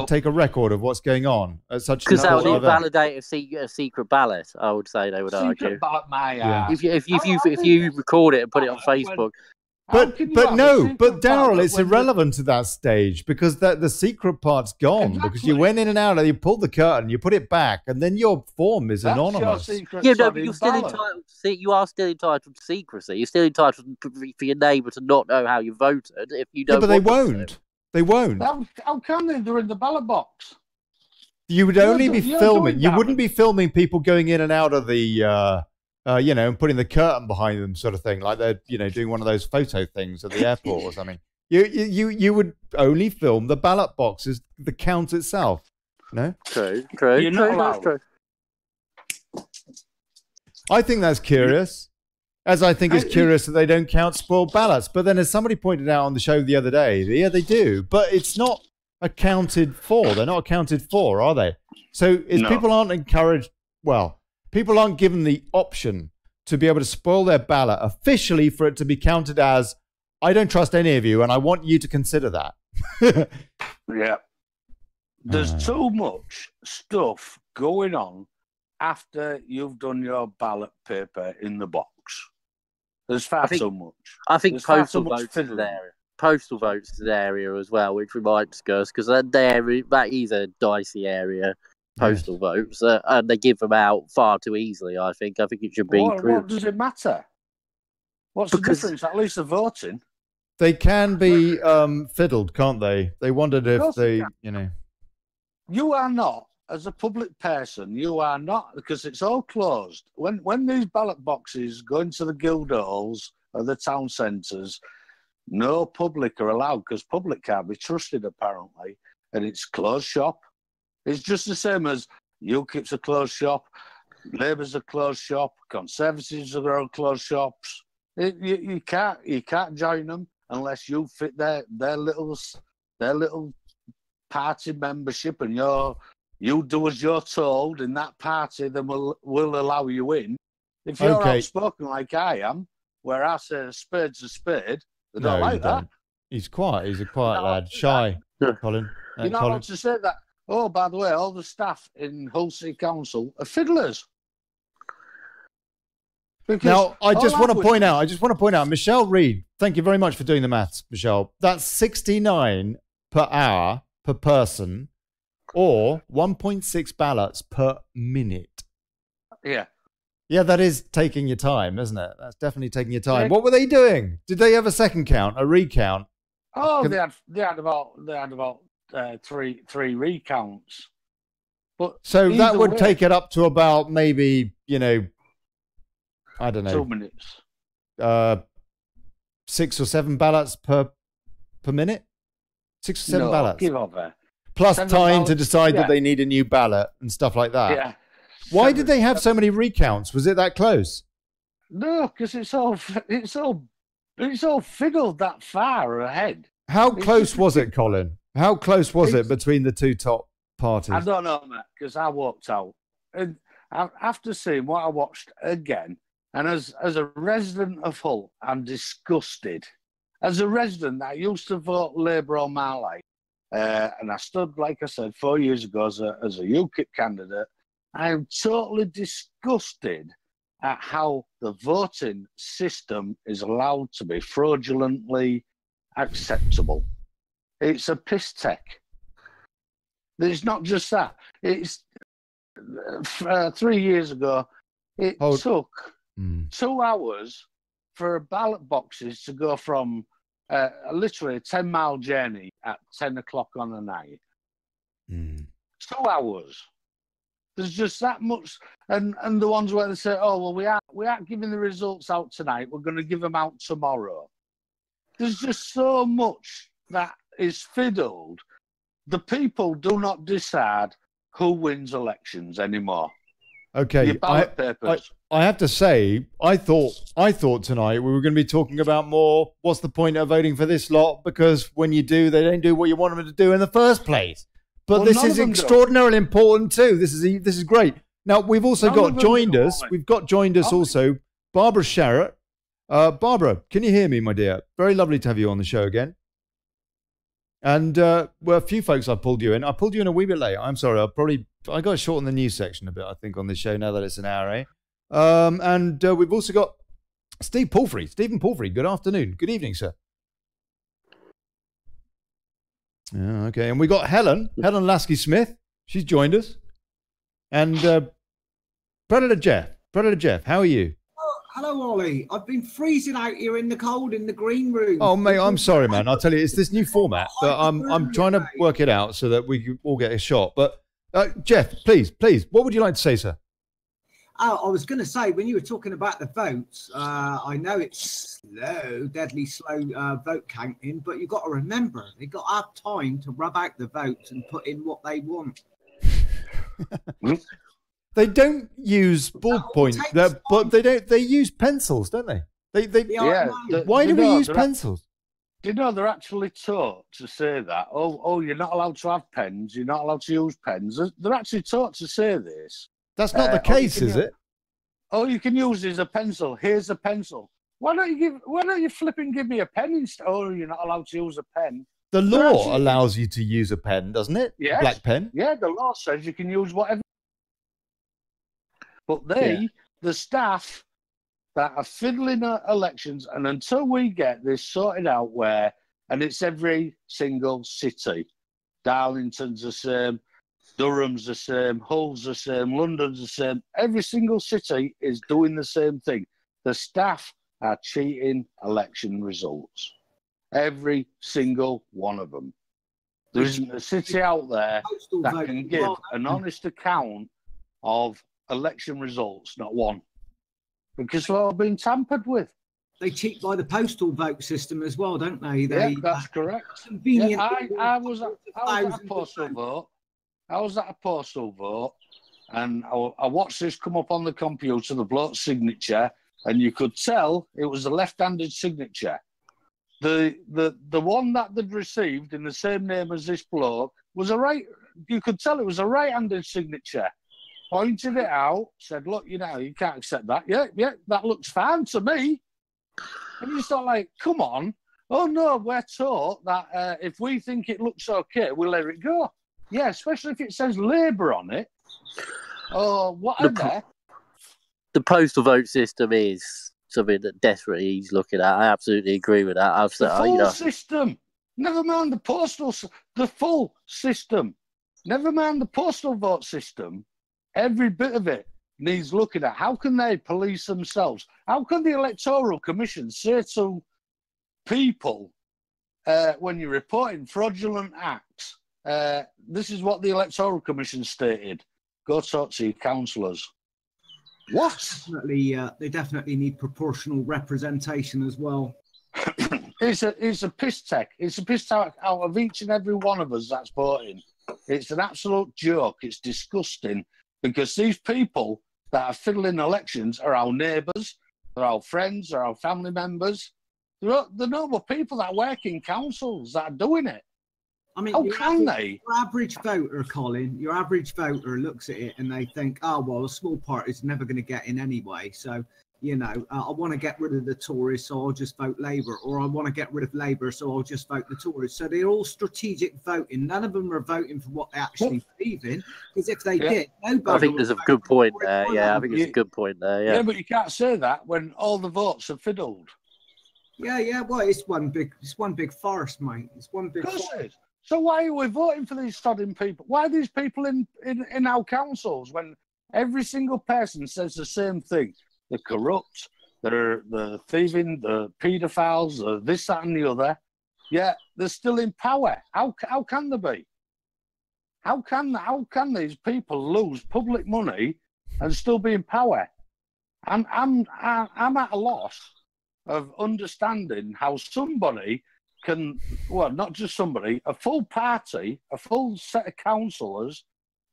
take a record of what's going on at such an because that would important event. invalidate a secret ballot. I would say they would argue. Secret ballot, my Yeah. ass. If you record it and put it on Facebook. But Darrell, it's irrelevant to that stage because the secret part's gone because you went in and out and you pulled the curtain, you put it back, and then your form is anonymous. Yeah, no, but you're still entitled. You are still entitled to secrecy. You're still entitled for your neighbour to not know how you voted if you don't. Yeah, but they won't. They won't. How can they? They're in the ballot box. You would only be filming. You wouldn't be filming people going in and out of the. And putting the curtain behind them, sort of thing, like they're, doing one of those photo things at the airport or something. You would only film the ballot boxes, the count itself. No, true. You're not allowed. True. I think that's curious. As I think it's curious that they don't count spoiled ballots. But then, as somebody pointed out on the show the other day, yeah, they do, but it's not accounted for. They're not accounted for, are they? So people aren't encouraged. Well. People aren't given the option to be able to spoil their ballot officially for it to be counted as, I don't trust any of you, and I want you to consider that. Yeah. There's too much stuff going on after you've done your ballot paper in the box. There's too much. I think postal votes is an area. Postal votes is an area as well, which we might discuss, because that is a dicey area. Postal votes, and they give them out far too easily. I think it should be. What does it matter? What's the difference? At least they're voting. They can be fiddled, can't they? They wondered if they. You are not, as a public person, you are not, because it's all closed. When these ballot boxes go into the guild halls or the town centres, no public are allowed because public can't be trusted apparently, and it's closed shop. It's just the same as UKIP's a closed shop, Labour's a closed shop, Conservatives are all closed shops. You can't join them unless you fit their little party membership, and you do as you're told in that party. Then will allow you in. If you're outspoken like I am, where I say a spade's a spade, they don't like that. He's quiet. He's a quiet lad, shy. Colin, you're not allowed to say that. Oh, by the way, all the staff in Hull City Council are fiddlers. Now, I just want to point out, Michelle Reed, thank you very much for doing the maths, Michelle. That's 69 per hour per person, or 1.6 ballots per minute. Yeah. Yeah, that is taking your time, isn't it? That's definitely taking your time. What were they doing? Did they have a second count, a recount? Oh, they had about three recounts. But so that would take it up to about maybe, I don't know, 2 minutes. 6 or 7 ballots per minute? 6 or 7 ballots. Give up there. Plus time to decide that they need a new ballot and stuff like that. Yeah. Why did they have so many recounts? Was it that close? No, because it's all fiddled that far ahead. How close was it, Colin? How close was it between the two top parties? I don't know, Matt, because I walked out. And after seeing what I watched again, and as a resident of Hull, I'm disgusted. As a resident that used to vote Labour all my life, and I stood, like I said, 4 years ago as a UKIP candidate, I am totally disgusted at how the voting system is allowed to be fraudulently acceptable. It's a piss take. It's not just that. It's 3 years ago, it took 2 hours for ballot boxes to go from literally a 10-mile journey at 10 o'clock on the night. 2 hours. There's just that much. And the ones where they say, oh, well, we aren't giving the results out tonight. We're going to give them out tomorrow. There's just so much that is fiddled. The people do not decide who wins elections anymore. Okay, ballot papers. I have to say, I thought tonight we were going to be talking about more. What's the point of voting for this lot? Because when you do, they don't do what you want them to do in the first place. But this is extraordinarily important too. This is great. Now we've also got joined us. We've got joined us also Barbara Sherratt. Barbara, can you hear me, my dear? Very lovely to have you on the show again. And well, a few folks I pulled you in. I pulled you in a wee bit late. I'm sorry. I got short in the news section a bit, I think, on this show now that it's an hour, eh? And we've also got Stephen Palfrey. Good afternoon. Good evening, sir. Yeah, okay. And we got Helen Lasky-Smith. She's joined us. And Predator Jeff, how are you? Oh, hello, Ollie. I've been freezing out here in the cold in the green room. Oh, mate, I'm sorry, man. I'll tell you, it's this new format, but I'm trying to work it out so that we can all get a shot. But Jeff, please, what would you like to say, sir? I was going to say, when you were talking about the votes, I know it's slow, deadly slow vote counting, but you've got to remember, they've got to have time to rub out the votes and put in what they want. They don't use ballpoint, but they use pencils, don't they? Why do we use pencils? Do you know they're actually taught to say that? Oh, you're not allowed to have pens. You're not allowed to use pens. They're actually taught to say this. That's not the case, is it? All you can use is a pencil. Here's a pencil. Why don't you flipping give me a pen instead? Oh, you're not allowed to use a pen. The law allows you to use a pen, doesn't it? Yes. Black pen. Yeah, the law says you can use whatever. But the staff that are fiddling at elections, and until we get this sorted out and it's every single city, Darlington's the same, Durham's the same, Hull's the same, London's the same. Every single city is doing the same thing. The staff are cheating election results. Every single one of them. There isn't a city out there that can give an honest account of election results, not one. Because they're all being tampered with. They cheat by the postal vote system as well, don't they? Yeah, that's correct. Yeah, I was at a postal vote. I was at a postal vote, and I watched this come up on the computer, the bloke's signature, and you could tell it was a left-handed signature. The one that they'd received in the same name as this bloke was you could tell it was a right-handed signature. Pointed it out, said, look, you can't accept that. Yeah, that looks fine to me. And you start like, come on. Oh, no, we're taught that if we think it looks okay, we'll let it go. Yeah, especially if it says Labour on it. Oh, whatever. The postal vote system is something that desperately he's looking at. I absolutely agree with that. The full system. Never mind the full system. Never mind the postal vote system. Every bit of it needs looking at. How can they police themselves? How can the Electoral Commission say to people when you're reporting fraudulent acts, this is what the Electoral Commission stated. Go talk to your councillors. What? They definitely need proportional representation as well. It's a piss take. It's a piss take out of each and every one of us that's voting. It's an absolute joke. It's disgusting. Because these people that are fiddling elections are our neighbours, they're our friends, they're our family members. They're normal people that work in councils that are doing it. I mean, how can they? Your average voter, Colin, your average voter looks at it and they think, oh, well, a small party's never going to get in anyway. So, I want to get rid of the Tories, so I'll just vote Labour. Or I want to get rid of Labour, so I'll just vote the Tories. So they're all strategic voting. None of them are voting for what they actually believe in. Because if they did, nobody. I think there's a good point there. Yeah, I think it's a good point there. Yeah, but you can't say that when all the votes are fiddled. Yeah. Well, it's one big farce, mate. It's one big. Of course it is. So why are we voting for these sodding people? Why are these people in our councils when every single person says the same thing? They're corrupt, they're thieving, the paedophiles, this, that, and the other. Yeah, they're still in power. How can they be? How can these people lose public money and still be in power? I'm at a loss of understanding how somebody can, well, not just somebody, a full party, a full set of councillors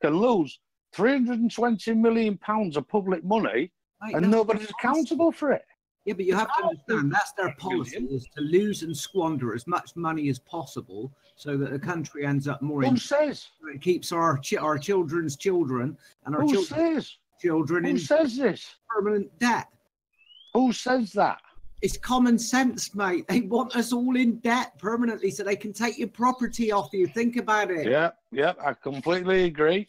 can lose £320 million of public money and nobody's accountable for it. Yeah, but you have to understand that's their policy, is to lose and squander as much money as possible so that the country ends up more. Who says? It keeps our children's children and our children's children in this? Permanent debt. Who says that? It's common sense, mate. They want us all in debt permanently so they can take your property off you. Think about it. Yeah, I completely agree.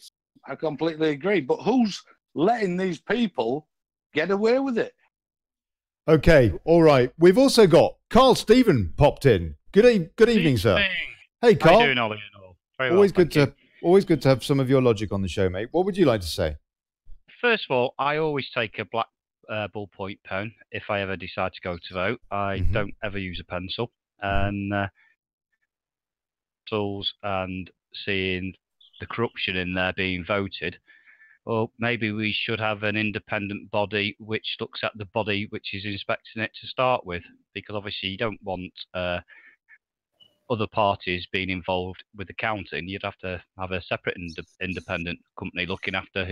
But who's letting these people get away with it? Okay, all right. We've also got Carl Stephen popped in. Good evening, sir. Hey, Carl. How you doing, Ollie? Very always well, good to have some of your logic on the show, mate. What would you like to say? First of all, I always take a black ballpoint pen if I ever decide to go to vote. I don't ever use a pencil. And tools and seeing the corruption in there being voted. Or maybe we should have an independent body which looks at the body which is inspecting it to start with, because obviously you don't want other parties being involved with the counting. You'd have to have a separate independent company looking after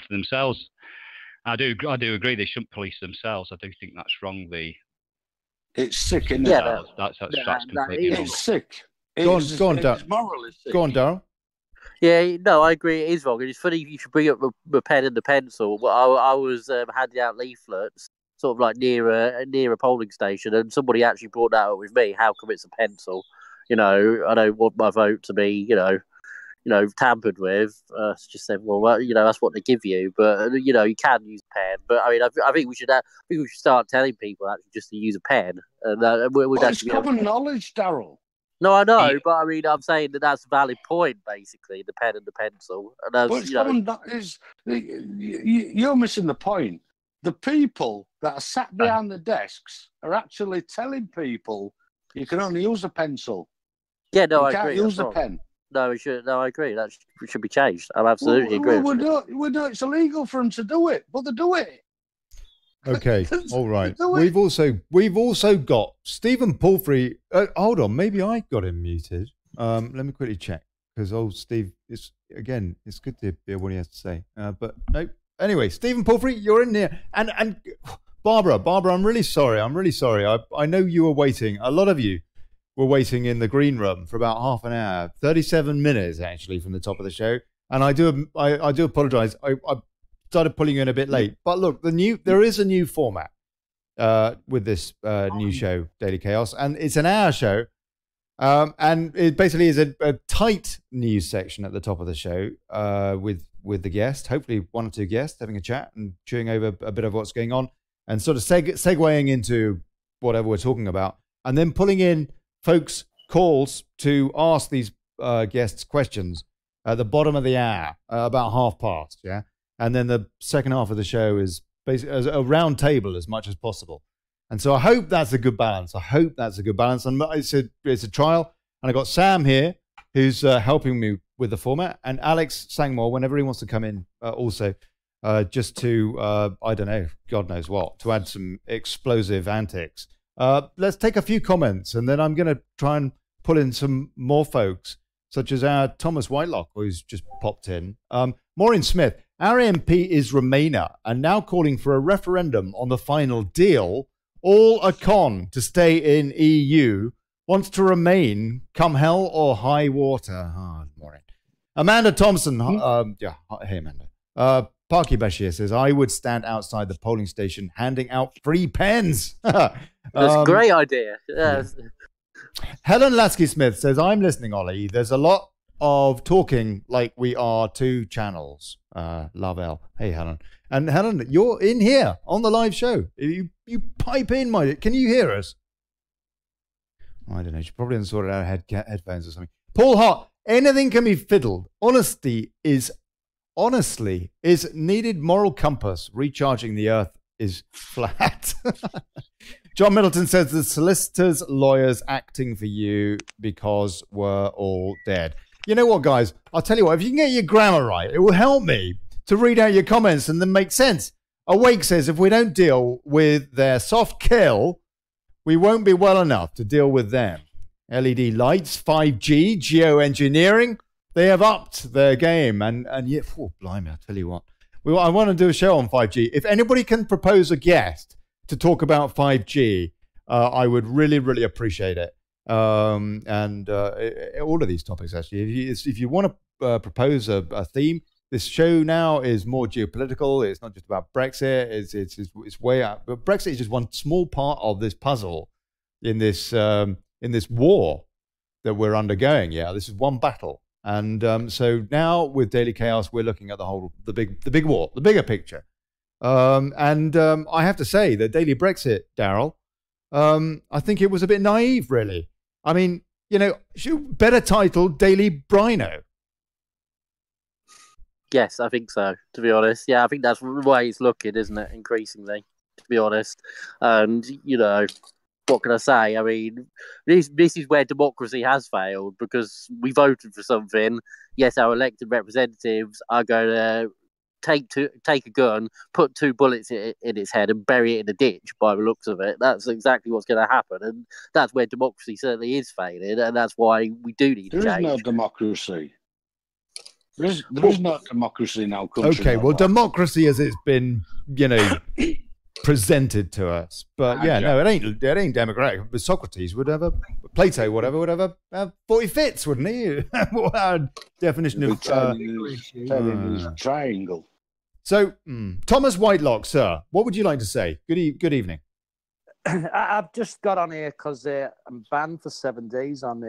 themselves. I do agree they shouldn't police themselves. I do think that's wrong. It's sick, isn't it? Yeah, that's completely wrong. It's sick. Go on, Darrell. Morally sick. Go on, Darrell. Yeah, no, I agree. It is wrong, and it's funny you should bring up the pen and the pencil. I was handing out leaflets, sort of like near a polling station, and somebody actually brought that up with me. How come it's a pencil? I don't want my vote to be, tampered with. Just said, well, that's what they give you, but you can use a pen. But I mean, I think we should start telling people actually just to use a pen, and it's common knowledge, Darrell. No, I know, but I mean, I'm saying that's a valid point, basically, the pen and the pencil. And you're missing the point. The people that are sat behind the desks are actually telling people you can only use a pencil. Yeah, no, you I can't agree. use a pen. No, we should. No, I agree. That should be changed. I absolutely agree. It's illegal for them to do it, but they do it. Okay, all right. We've also got Stephen Palfrey. Hold on, maybe I got him muted. Let me quickly check, because old Steve it's good to hear what he has to say. But no. Anyway, Stephen Palfrey, you're in there, and Barbara, I'm really sorry. I know you were waiting. A lot of you were waiting in the green room for about half an hour, 37 minutes actually from the top of the show, and I do apologise. I started pulling you in a bit late, but look, there is a new format with this new show, Daily Chaos, and it's an hour show, and it basically is a tight news section at the top of the show with the guest, hopefully one or two guests having a chat and chewing over a bit of what's going on, and sort of segueing into whatever we're talking about, and then pulling in folks' calls to ask these guests questions at the bottom of the hour, about 1:30, yeah. And then the second half of the show is basically a round table as much as possible. And so I hope that's a good balance. And it's a trial. And I got Sam here, who's helping me with the format, and Alex Sangmore, whenever he wants to come in, also just to, I don't know, God knows what, to add some explosive antics. Let's take a few comments, and then I'm going to try and pull in some more folks, such as our Thomas Whitelock, who's just popped in. Maureen Smith. Our MP is Remainer and now calling for a referendum on the final deal. All a con to stay in EU. Wants to remain come hell or high water. Maureen. Amanda Thompson. Hey, Amanda. Parky Bashir says, I would stand outside the polling station handing out free pens. That's a great idea. Yes. Helen Lasky-Smith says, I'm listening, Ollie. There's a lot of talking like we are two channels. Love L. Hey, Helen. And Helen, you're in here on the live show. You pipe in, can you hear us? I don't know. She probably hasn't sorted out headphones or something. Paul Hart, anything can be fiddled. Honestly is needed moral compass. Recharging the earth is flat. John Middleton says the solicitors, lawyers acting for you because we're all dead. You know what, guys? I'll tell you what, if you can get your grammar right, it will help me to read out your comments and then make sense. Awake says if we don't deal with their soft kill, we won't be well enough to deal with them. LED lights, 5G, geoengineering, they have upped their game. And yet, oh, blimey, I'll tell you what. I want to do a show on 5G. If anybody can propose a guest to talk about 5G, I would really, really appreciate it. All of these topics, actually. If you want to propose a theme, this show now is more geopolitical. It's not just about Brexit. It's way out. But Brexit is just one small part of this puzzle in this war that we're undergoing. Yeah, this is one battle. And so now with Daily Chaos, we're looking at the big war, the bigger picture. I have to say that Daily Brexit, Darrell, I think it was a bit naive, really. I mean, you know, better titled Daily Brino. Yes, I think so, to be honest. Yeah, I think that's the way it's looking, isn't it, increasingly, to be honest. And, you know, what can I say? I mean, this is where democracy has failed, because we voted for something. Yes, our elected representatives are going to take a gun, put 2 bullets in its head and bury it in a ditch, by the looks of it. That's exactly what's going to happen. And that's where democracy certainly is failing. And that's why we do need change. There is no democracy. There is no democracy in our country. Okay, well, democracy as it's been, you know, presented to us. But yeah, no, it ain't democratic. But Socrates would have Plato, whatever, would have 40 fits, wouldn't he? What our definition of triangle. So, Thomas Whitelock, sir, what would you like to say? Good evening. I've just got on here because I'm banned for 7 days on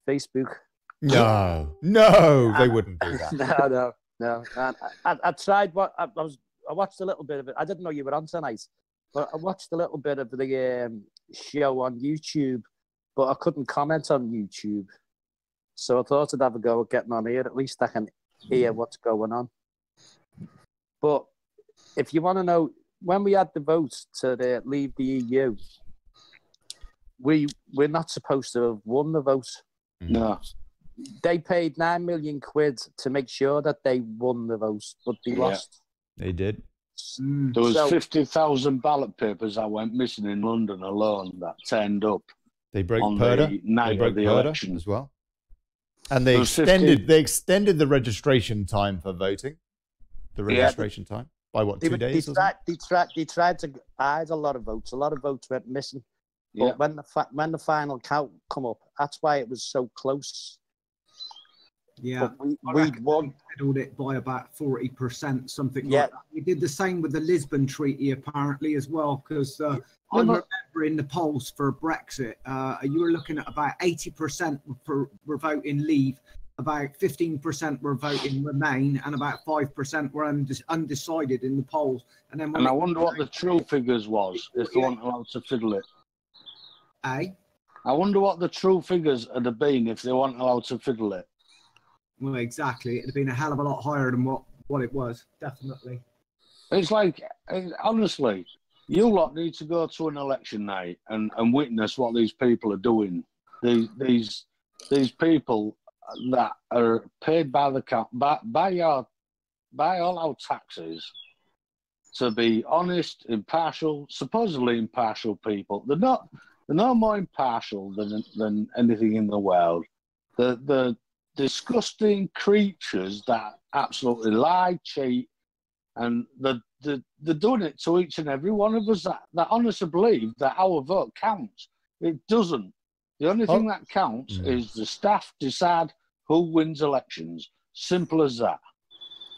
Facebook. No, they wouldn't do that. No. I tried. I watched a little bit of it. I didn't know you were on tonight, but I watched a little bit of the show on YouTube, but I couldn't comment on YouTube. So I thought I'd have a go at getting on here. At least I can hear what's going on. But if you want to know, when we had the vote to leave the EU, we're not supposed to have won the vote. No. They paid 9 million quid to make sure that they won the vote, but they lost. They did. There was 50,000 ballot papers that went missing in London alone that turned up. They broke on Purdah. the night of the election as well. And they extended the registration time for voting. The registration time by what, 2 days? They tried to hide a lot of votes. A lot of votes went missing. But when the final count come up, that's why it was so close. Yeah, we'd won. Settled it by about 40%, something like that. We did the same with the Lisbon Treaty, apparently, as well, because I remember in the polls for Brexit, you were looking at about 80% were voting leave, about 15% were voting remain, and about 5% were undecided in the polls. And then I wonder what the true figures was if they weren't allowed to fiddle it. I wonder what the true figures would have been if they weren't allowed to fiddle it. Well, exactly. It'd have been a hell of a lot higher than what it was, definitely. It's like, honestly, you lot need to go to an election night and witness what these people are doing. These people that are paid by by all our taxes to be honest, impartial, supposedly impartial people. They're no more impartial than anything in the world. The disgusting creatures that absolutely lie, cheat, and they're doing it to each and every one of us that honestly believe that our vote counts. It doesn't. The only thing that counts is the staff decide who wins elections. Simple as that.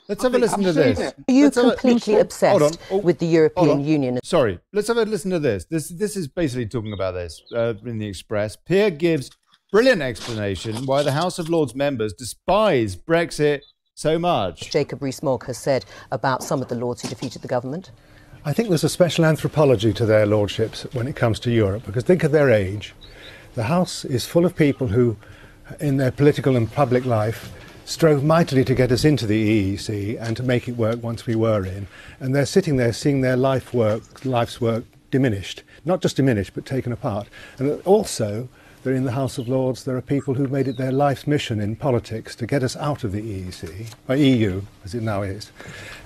Let's have a listen to this. Are you completely obsessed with the European Union? Sorry, let's have a listen to this. This is basically talking about this in the Express. Peer gives brilliant explanation why the House of Lords members despise Brexit so much. Jacob Rees-Mogg has said about some of the Lords who defeated the government. I think there's a special anthropology to their lordships when it comes to Europe, because think of their age. The House is full of people who, in their political and public life, strove mightily to get us into the EEC and to make it work once we were in. And they're sitting there seeing their life's work diminished. Not just diminished, but taken apart. And also, they're in the House of Lords, there are people who've made it their life's mission in politics to get us out of the EEC, or EU, as it now is.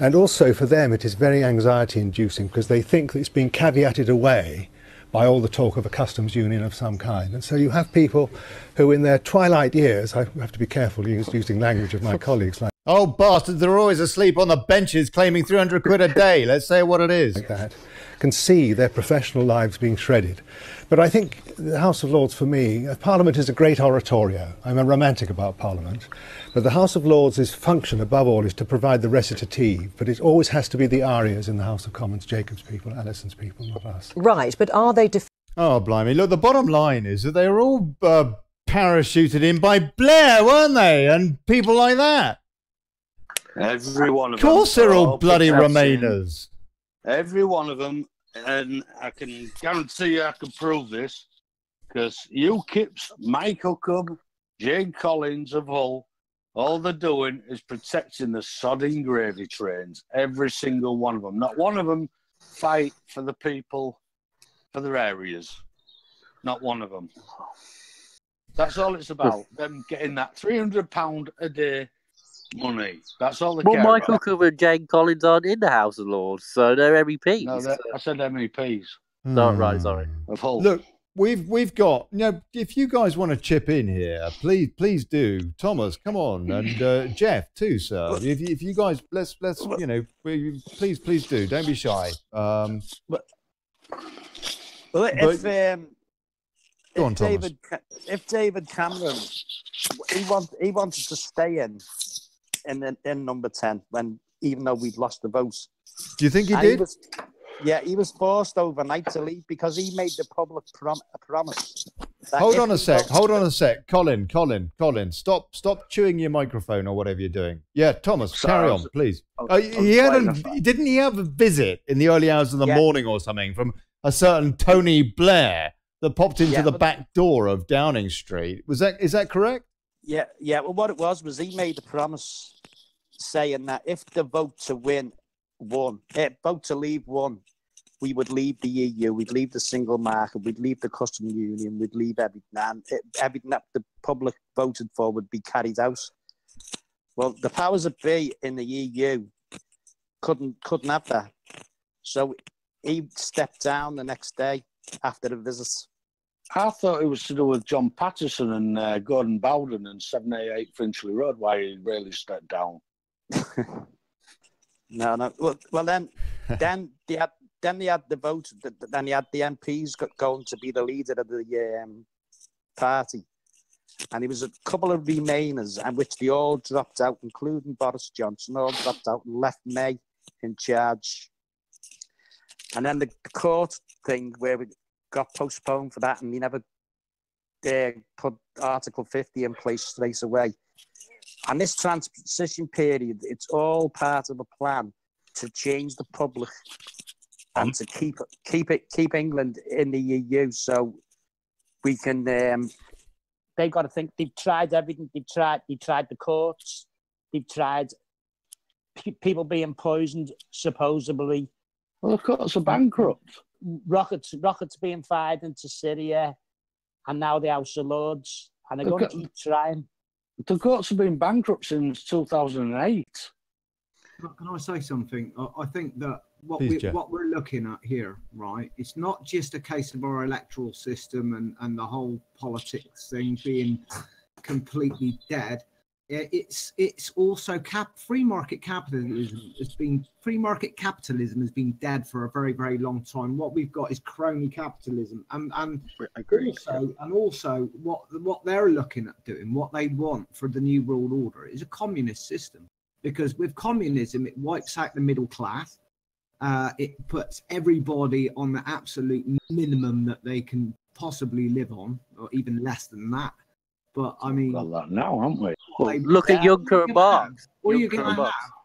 And also, for them, it is very anxiety-inducing because they think that it's being caveated away by all the talk of a customs union of some kind. And so you have people who in their twilight years, I have to be careful using language of my colleagues, like, oh, bastards, they're always asleep on the benches claiming 300 quid a day. Let's say what it is. Like that, can see their professional lives being shredded. But I think the House of Lords, for me, Parliament is a great oratorio. I'm a romantic about Parliament. But the House of Lords' function, above all, is to provide the recitative. But it always has to be the arias in the House of Commons, Jacob's people, Allison's people, not us. Right, but are they... Oh, blimey. Look, the bottom line is that they were all parachuted in by Blair, weren't they? And people like that. Every one of them. Of course they're all bloody Remainers. Every one of them. And I can guarantee you I can prove this, because UKIP's Michael Cub, Jane Collins of Hull, all they're doing is protecting the sodding gravy trains. Every single one of them. Not one of them fight for the people, for their areas. Not one of them. That's all it's about. Them getting that £300 a day money. That's all they care about. Michael Cooper and Jane Collins aren't in the House of Lords, so they're MEPs. No, I said MEPs. No, right, sorry. Of Hull. Look, we've got, you know, if you guys want to chip in here, please do. Thomas, come on, and Jeff too, sir. If you guys, let's you know, please do. Don't be shy. If David Cameron, he wanted to stay in number 10 when, even though we'd lost the vote. Do you think he did? He was forced overnight to leave because he made the public a promise. Hold on a sec, Colin, stop chewing your microphone or whatever you're doing. Yeah, Thomas, carry on, please. Didn't he have a visit in the early hours of the morning or something from a certain Tony Blair that popped into the back door of Downing Street? Is that correct? Yeah. Well, what it was he made a promise saying that if the vote to leave won, we would leave the EU, we'd leave the single market, we'd leave the customs union, we'd leave everything, and everything that the public voted for would be carried out. Well, the powers that be in the EU couldn't have that, so he stepped down the next day after the visit. I thought it was to do with John Patterson and Gordon Bowden and 788 Finchley Road, why he really stepped down. No. Well, then they had the vote. Then he had the MPs going to be the leader of the party, and there was a couple of Remainers, and which they all dropped out, including Boris Johnson, all dropped out and left May in charge. And then the court thing where we got postponed for that, and he never put Article 50 in place straight away. And this transition period, it's all part of a plan to change the public and to keep England in the EU, so we can. They've got to think. They've tried everything. They've tried the courts. They've tried people being poisoned, supposedly. Well, the courts are bankrupt. Rockets being fired into Syria, and now the House of Lords, and they're going to keep trying. The courts have been bankrupt since 2008. Can I say something? I think that what we're looking at here, right, it's not just a case of our electoral system and the whole politics thing being completely dead. It's also free market capitalism has been dead for a very, very long time. What we've got is crony capitalism, and also what they're looking at doing, what they want for the new world order is a communist system. Because with communism, it wipes out the middle class. It puts everybody on the absolute minimum that they can possibly live on, or even less than that. But I mean, we've got that now, haven't we? Look at Juncker and Marx. All you're going to have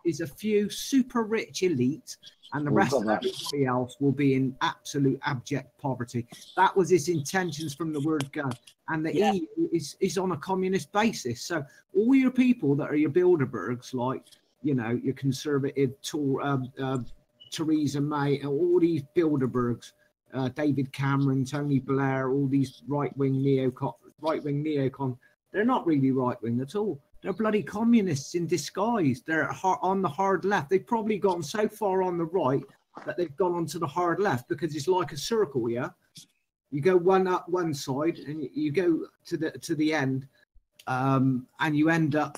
is a few super rich elite, and the rest of everybody else will be in absolute abject poverty. That was his intentions from the word go. And the EU is on a communist basis. So all your people that are your Bilderbergs, like, you know, your conservative Theresa May, all these Bilderbergs, David Cameron, Tony Blair, all these right-wing neocon, they're not really right-wing at all. They're bloody communists in disguise. They're on the hard left. They've probably gone so far on the right that they've gone onto the hard left, because it's like a circle, yeah? You go one up one side and you go to the end, and you end up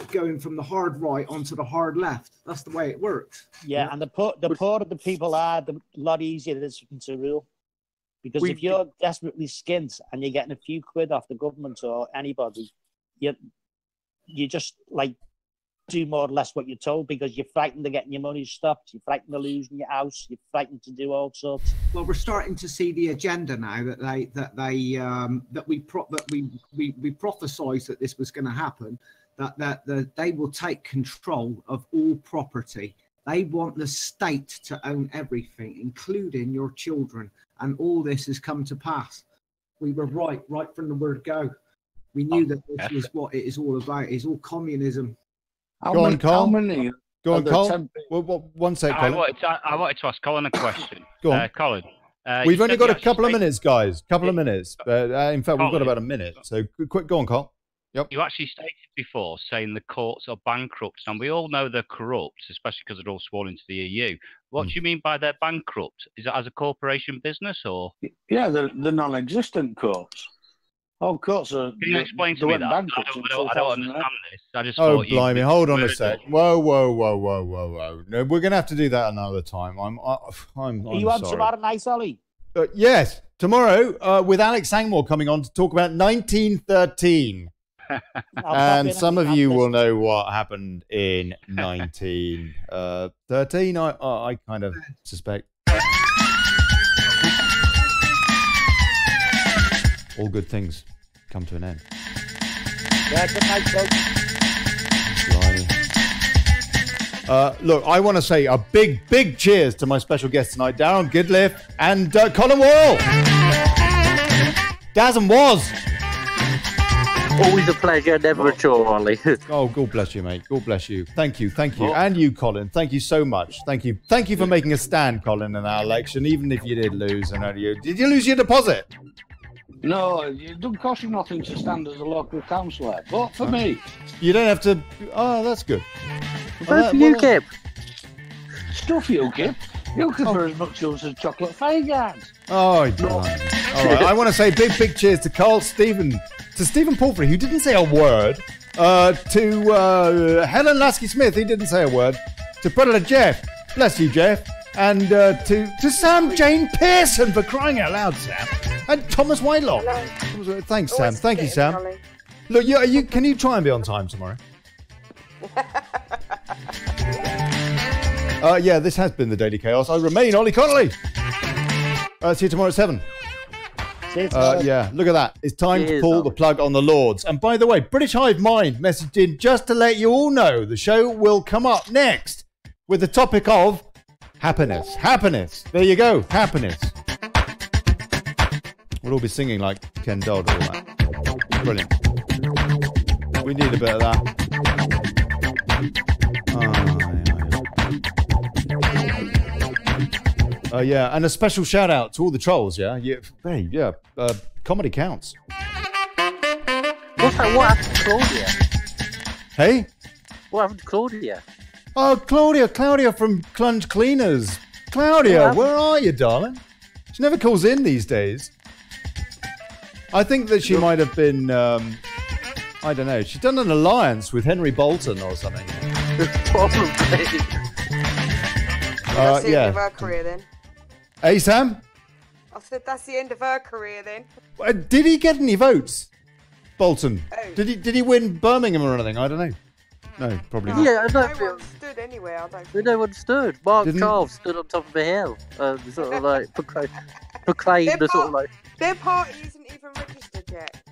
going from the hard right onto the hard left. That's the way it works. Yeah, and the poorer the people are, the lot easier it is to rule. Because if you're desperately skint and you're getting a few quid off the government or anybody, you just like do more or less what you're told, because you're frightened of getting your money stopped, you're frightened of losing your house, you're frightened to do all sorts. Well, we're starting to see the agenda now that we prophesized that this was going to happen, that they will take control of all property. They want the state to own everything, including your children, and all this has come to pass. We were right from the word go. We knew that this was what it is all about. It's all communism. Go on, Cole. Go on, Cole. One sec, Colin. I wanted to ask Colin a question. Go on. Colin. We've only got a couple of minutes, guys. Couple of minutes. In fact, we've got about a minute. So quick, go on, Cole. Yep. You actually stated before saying the courts are bankrupt, and we all know they're corrupt, especially because they're all sworn into the EU. What do you mean by they're bankrupt? Is it as a corporation business, or? Yeah, they're non-existent courts. All courts are. Can you explain to me that? I don't understand this. I just thought blimey! Hold on a sec. Whoa! No, we're going to have to do that another time. I'm Are you on tomorrow night, Olly? Yes, tomorrow with Alex Sangmore coming on to talk about 1913. And some of you will know what happened in 1913. I kind of suspect. All good things come to an end. Yeah, good night, folks. Look, I want to say a big cheers to my special guests tonight, Darrell, Goodliffe, and Colin Worrall. Daz and Woz. Always a pleasure, never a chore, Ollie. Oh, God bless you, mate. God bless you. Thank you. And you, Colin. Thank you so much. Thank you for making a stand, Colin, in our election, even if you did lose. Did you lose your deposit? No, it doesn't cost you nothing to stand as a local councillor. Vote for me. You don't have to. Oh, that's good. Vote for UKIP. Stuff UKIP. UKIP are as much use as chocolate faggots. Oh, no. All right. I want to say big cheers to Stephen Palfrey, who didn't say a word. To Helen Lasky-Smith, he didn't say a word. To Predator Jeff, bless you, Jeff. And to Sam Jane Pearson, for crying out loud, Sam. And Thomas Whitelock. Hello. Thanks, Sam. Thank you, Sam. Ollie. Look, can you try and be on time tomorrow? Yeah, this has been the Daily Chaos. I remain Olly Connelly. See you tomorrow at 7. Yeah, look at that. It's time to pull the plug on the Lords. And by the way, British Hive Mind messaged in just to let you all know the show will come up next with the topic of happiness. Happiness. There you go. Happiness. We'll all be singing like Ken Dodd, all that. Brilliant. We need a bit of that. Yeah, and a special shout out to all the trolls. Yeah, comedy counts. What happened to Claudia? Hey, what happened to Claudia? Oh, Claudia from Clunge Cleaners. Claudia, where are you, darling? She never calls in these days. I think that she might have been. I don't know. She's done an alliance with Henry Bolton or something. Probably. That's the end of her career then. Hey, Sam? I said that's the end of her career then. Did he get any votes, Bolton? Oh. Did he win Birmingham or anything? I don't know. No, probably not. Yeah, I don't no one stood anywhere. I don't think. No one stood. Mark Charles stood on top of a hill, sort of like proclaimed the sort of like. Their party isn't even registered yet.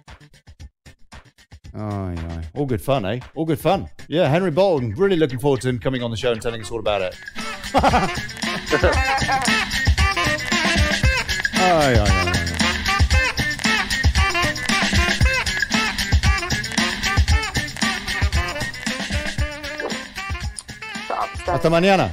Oh, yeah. All good fun, eh? All good fun. Yeah, Henry Bolton. Really looking forward to him coming on the show and telling us all about it. Hasta mañana.